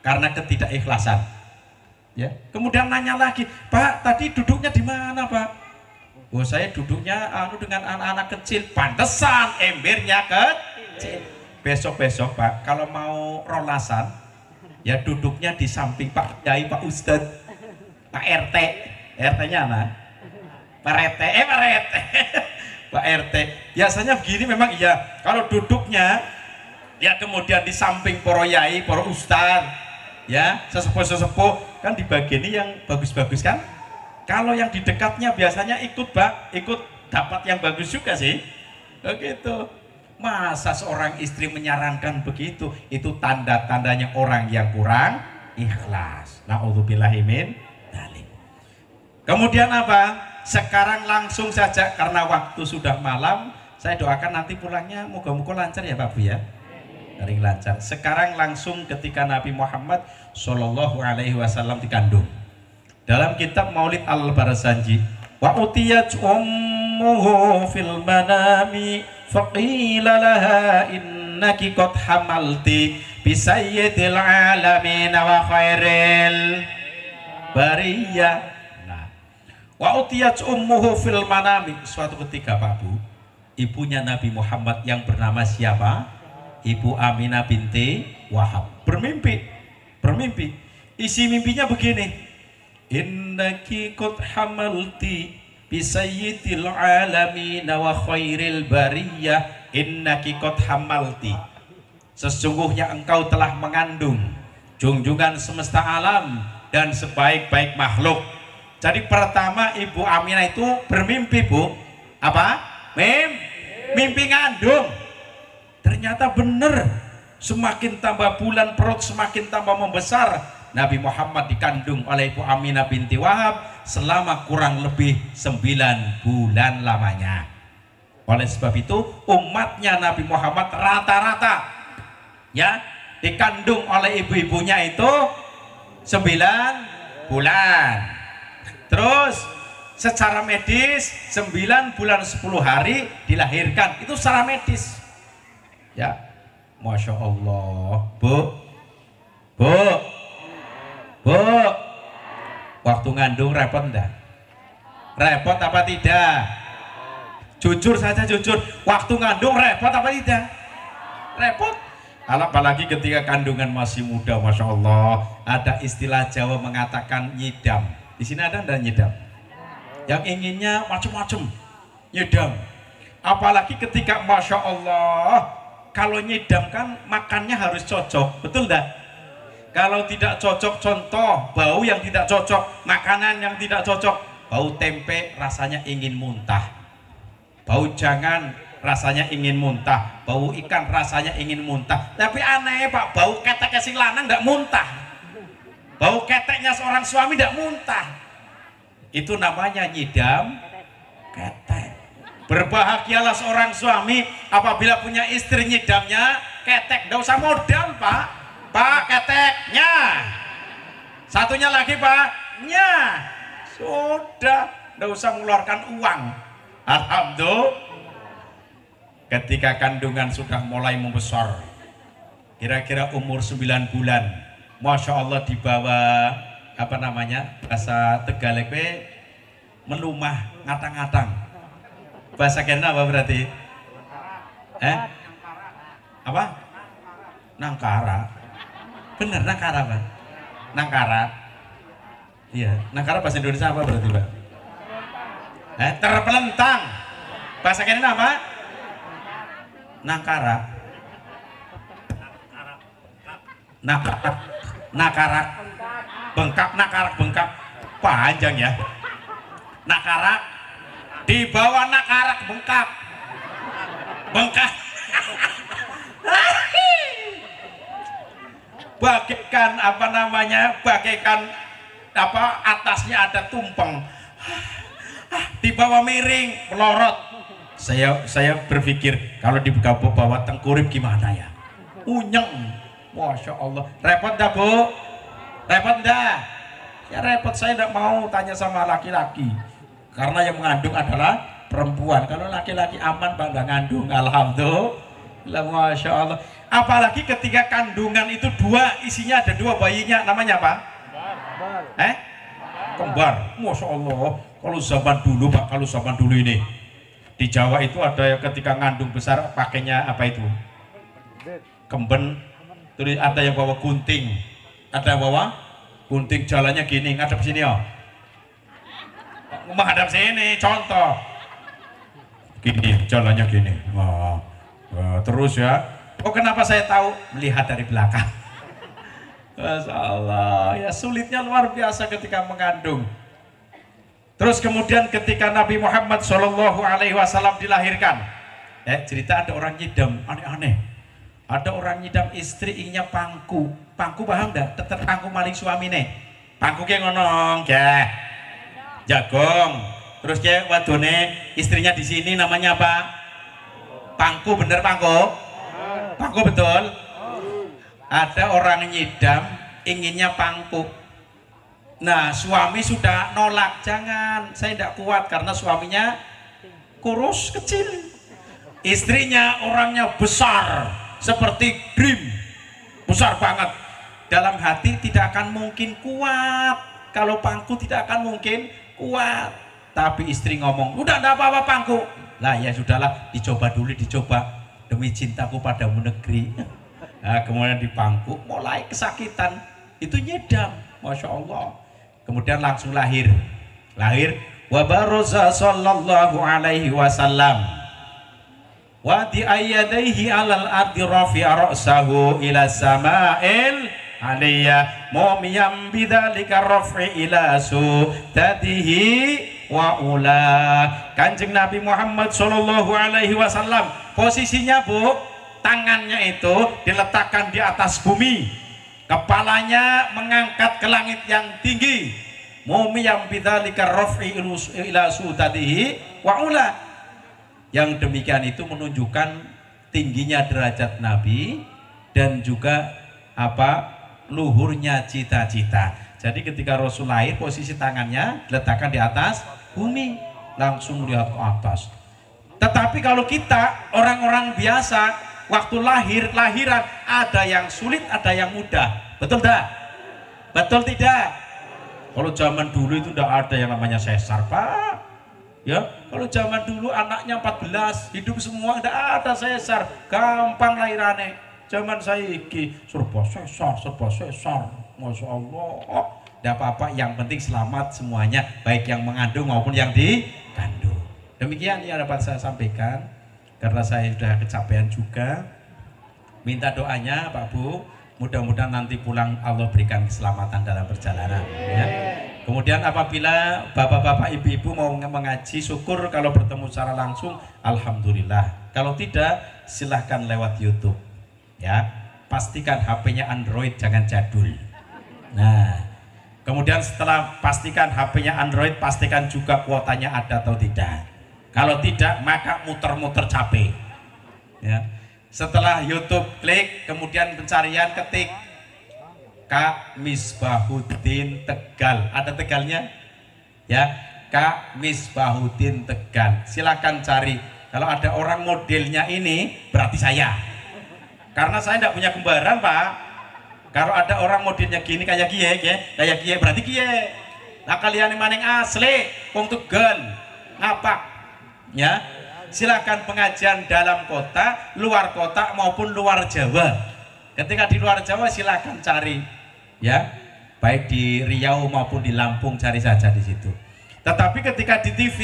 karena ketidakikhlasan. Ya. Kemudian nanya lagi, Pak, tadi duduknya di mana, Pak? Oh, saya duduknya dengan anak-anak kecil. Pantesan embernya kecil. Besok-besok, Pak, kalau mau rolasan, ya duduknya di samping Pak Kiai, Pak Ustadz, Pak RT. RT-nya mana? Pak RT, Pak RT. Pak RT. Biasanya begini memang iya. Kalau duduknya, ya kemudian di samping para yai, para ustadz, ya sesepuh-sesepuh, kan di bagian ini yang bagus-bagus kan. Kalau yang di dekatnya biasanya ikut, Pak, ikut dapat yang bagus juga sih. Begitu. Masa seorang istri menyarankan begitu? Itu tanda-tandanya orang yang kurang ikhlas. Na'udzubillahi min dzalik. Kemudian apa? Sekarang langsung saja, karena waktu sudah malam, saya doakan nanti pulangnya moga-moga lancar ya Pak Bu ya. Dari lancar. Sekarang langsung ketika Nabi Muhammad Shallallahu Alaihi Wasallam dikandung. Dalam kitab Maulid Al-Barzanji, wa utiyat ummuhu fil manami faqila laha innaki qad hamalti bi sayyidil alamin wa khairil bariyah. Nah, wa utiyat ummuhu fil manami, suatu ketika Pak Bu, ibunya Nabi Muhammad yang bernama siapa? Ibu Aminah binti Wahab bermimpi. Isi mimpinya begini, innaki qad hamalti bi sayyidil alamin wa khairil bariyah. Innaki qad hamalti, sesungguhnya engkau telah mengandung junjungan semesta alam dan sebaik-baik makhluk. Jadi pertama Ibu Aminah itu bermimpi, Bu. Apa? Mimpi ngandung. Ternyata benar, semakin tambah bulan perut semakin tambah membesar. Nabi Muhammad dikandung oleh Ibu Aminah binti Wahab selama kurang lebih 9 bulan lamanya. Oleh sebab itu umatnya Nabi Muhammad rata-rata ya dikandung oleh ibu-ibunya itu 9 bulan. Terus secara medis 9 bulan 10 hari dilahirkan, itu secara medis ya. Masya Allah. Bu, waktu ngandung repot enggak? Repot apa tidak? Jujur saja, jujur. Waktu ngandung repot apa tidak? Repot. Apalagi ketika kandungan masih muda, Masya Allah. Ada istilah Jawa mengatakan nyidam. Di sini ada enggak nyidam? Yang inginnya macam-macam nyidam. Apalagi ketika Masya Allah, kalau nyidam kan makannya harus cocok, betul enggak? Kalau tidak cocok, contoh bau yang tidak cocok, makanan yang tidak cocok, bau tempe rasanya ingin muntah. Bau jangan rasanya ingin muntah, bau ikan rasanya ingin muntah. Tapi aneh Pak, bau keteknya si lanang nggak muntah. Bau keteknya seorang suami nggak muntah. Itu namanya nyidam ketek. Berbahagialah seorang suami apabila punya istri nyidamnya ketek. Nggak usah modal Pak. Pak keteknya. Satunya lagi Pak, nya. Sudah, nggak usah mengeluarkan uang. Alhamdulillah. Ketika kandungan sudah mulai membesar, kira-kira umur 9 bulan, Masya Allah dibawa apa namanya, bahasa Tegalek melumah ngatang-ngatang. Bahasa kena apa berarti? Apa? Nangkara. Bener nangkara Pak? Nangkara. Iya, nangkara bahasa Indonesia apa berarti Pak? Terpelentang. Bahasa kena apa? Nangkara. Nakarak. Bengkak, nakarak, bengkak. Panjang ya. Nakarak. Di bawah nakarak, bengkak. Bengkak. Bagaikan apa namanya? Bagaikan apa atasnya ada tumpeng. Di bawah miring, melorot. Saya berpikir kalau dibuka bawah tengkurip gimana ya? Unyeng. Masya Allah. Repot dah Bu? Repot dah? Ya repot, saya tidak mau tanya sama laki-laki. Karena yang mengandung adalah perempuan. Kalau laki-laki aman Pak, nggak ngandung. Alhamdulillah. Masya Allah. Apalagi ketika kandungan itu dua, isinya ada dua bayinya. Namanya apa? Kembar. Masya Allah. Kalau zaman dulu Pak, kalau zaman dulu ini di Jawa itu ada yang ketika ngandung besar pakainya apa itu? Kemben. Terus ada yang bawa gunting. Ada yang bawa gunting, jalannya gini, ngadep sini ya. Menghadap sini, contoh. Gini, jalannya gini. Wah, terus ya. Oh kenapa saya tahu? Melihat dari belakang. Masya Allah. Ya sulitnya luar biasa ketika mengandung. Terus kemudian ketika Nabi Muhammad SAW dilahirkan, cerita ada orang nyidam, aneh-aneh. Ada orang nyidam istri ingnya pangku. Pangku paham enggak? Tetep pangku maling suami nih. Pangku kayak ngonong, ya. Jagong. Terus kayak wadone istrinya di sini namanya apa? Pangku, bener pangku? Pangku betul? Ada orang nyidam inginnya pangku. Nah suami sudah nolak, jangan, saya tidak kuat karena suaminya kurus kecil, istrinya orangnya besar seperti dream, besar banget. Dalam hati tidak akan mungkin kuat, kalau pangku tidak akan mungkin kuat. Tapi istri ngomong, udah enggak apa-apa pangku. Lah ya sudahlah, dicoba dulu, dicoba demi cintaku padamu negeri. Nah, kemudian di pangku mulai kesakitan, itu nyedam, Masya Allah. Kemudian langsung lahir wa baraza sallallahu alaihi wasallam wa di ayyadaihi alal ardi rafi'a ra'sahu ila sama'il aliyya mu'miyam bidzalika raf'i ila sudatihi wa ula. Kanjeng Nabi Muhammad sallallahu alaihi wasallam posisinya Bu, tangannya itu diletakkan di atas bumi, kepalanya mengangkat ke langit yang tinggi, mu'miyam bidzalika raf'i ila sudatihi wa ula. Yang demikian itu menunjukkan tingginya derajat Nabi dan juga apa, luhurnya cita-cita. Jadi ketika Rasul lahir posisi tangannya diletakkan di atas bumi, langsung melihat ke atas. Tetapi kalau kita orang-orang biasa, waktu lahiran ada yang sulit, ada yang mudah, betul tak? Betul tidak? Kalau zaman dulu itu tidak ada yang namanya sesar Pak. Ya, kalau zaman dulu anaknya 14 hidup semua, tidak ada sesar, gampang lahirannya. Zaman saya iki serba sesar, Masya Allah. Tidak apa-apa, yang penting selamat semuanya, baik yang mengandung maupun yang dikandung. Demikian yang dapat saya sampaikan, karena saya sudah kecapean juga. Minta doanya Pak Bu, mudah-mudahan nanti pulang Allah berikan keselamatan dalam perjalanan ya. Kemudian apabila bapak-bapak ibu-ibu mau mengaji, syukur kalau bertemu secara langsung, alhamdulillah. Kalau tidak, silahkan lewat YouTube. Ya, pastikan HP-nya Android, jangan jadul. Nah, kemudian setelah pastikan HP-nya Android, pastikan juga kuotanya ada atau tidak. Kalau tidak, maka muter-muter capek. Ya. Setelah YouTube klik, kemudian pencarian ketik Kak Misbahuddin Tegal, ada Tegalnya ya, Kak Misbahuddin Tegal, silakan cari. Kalau ada orang modelnya ini berarti saya, karena saya tidak punya kembaran Pak. Kalau ada orang modelnya gini kayak kie berarti kie. Nah kalian yang maning asli wong Tegal ngapak ya, silakan pengajian dalam kota, luar kota maupun luar Jawa. Ketika di luar Jawa silakan cari ya, baik di Riau maupun di Lampung, cari saja di situ. Tetapi ketika di TV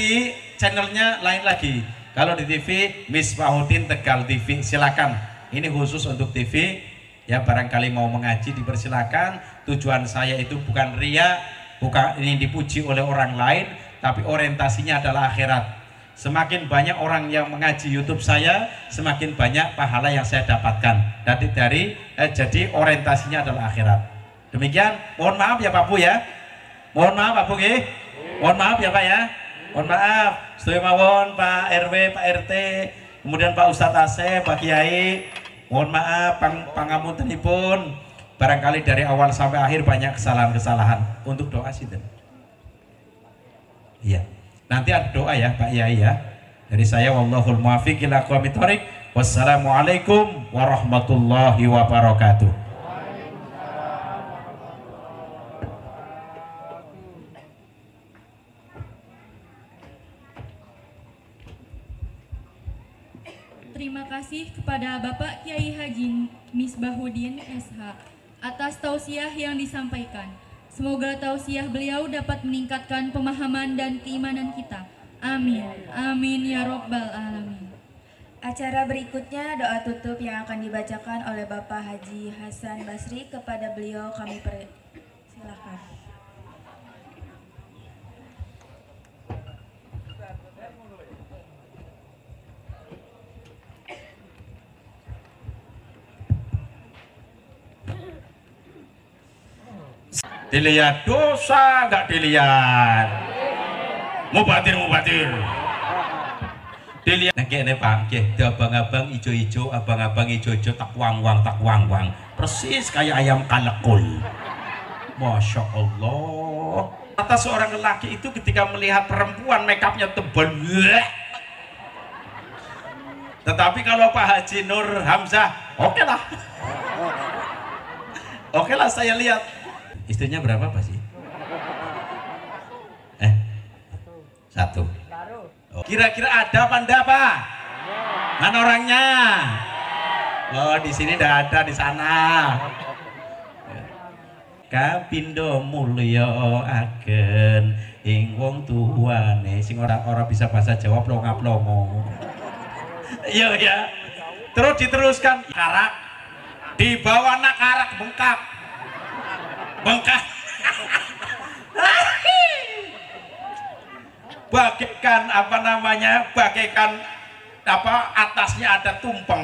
channelnya lain lagi. Kalau di TV Misbahuddin Tegal TV, silakan. Ini khusus untuk TV ya, barangkali mau mengaji dipersilakan. Tujuan saya itu bukan ria, bukan ini dipuji oleh orang lain, tapi orientasinya adalah akhirat. Semakin banyak orang yang mengaji YouTube saya, semakin banyak pahala yang saya dapatkan. Jadi orientasinya adalah akhirat. Demikian. Mohon maaf ya Pak Bu ya. Mohon maaf Pak Bu ya. Mohon maaf ya Pak ya. Mohon maaf. Sedaya mawon Pak RW, Pak RT, kemudian Pak Ustadz Asep, Pak Kiai. Mohon maaf pangapuntenipun. Barangkali dari awal sampai akhir banyak kesalahan-kesalahan. Untuk doa sih. Iya. Nanti ada doa ya Pak Yai ya. Dari saya wallahul muwaffiq ila aqwamit thoriq. Wassalamualaikum warahmatullahi wabarakatuh. Terima kasih kepada Bapak Kiai Haji Misbahuddin SH atas tausiah yang disampaikan. Semoga tausiah beliau dapat meningkatkan pemahaman dan keimanan kita. Amin. Amin ya Rabbal Alamin. Acara berikutnya doa tutup yang akan dibacakan oleh Bapak Haji Hasan Basri. Kepada beliau kami persilakan. Dilihat dosa nggak dilihat, mubatir dilihat. Nah kene Pak, abang-abang ijo-ijo, abang-abang ijo-ijo tak wang-wang, persis kayak ayam kalekul. Masya Allah. Kata seorang lelaki itu ketika melihat perempuan makeupnya tebal. Tetapi kalau Pak Haji Nur Hamzah, oke lah. Oke lah saya lihat. Istrinya berapa Pak sih? Satu. Oh. Kira-kira ada apa enggak Pak? Mana orangnya? Oh di sini enggak ada, di sana. Kapindo mulya agen ing wong tuane sing ora bisa bahasa Jawa plonga-plongo. Iya ya. Terus diteruskan karak di bawah anak karak bengkak. Bagaikan apa namanya, bagaikan apa atasnya ada tumpeng.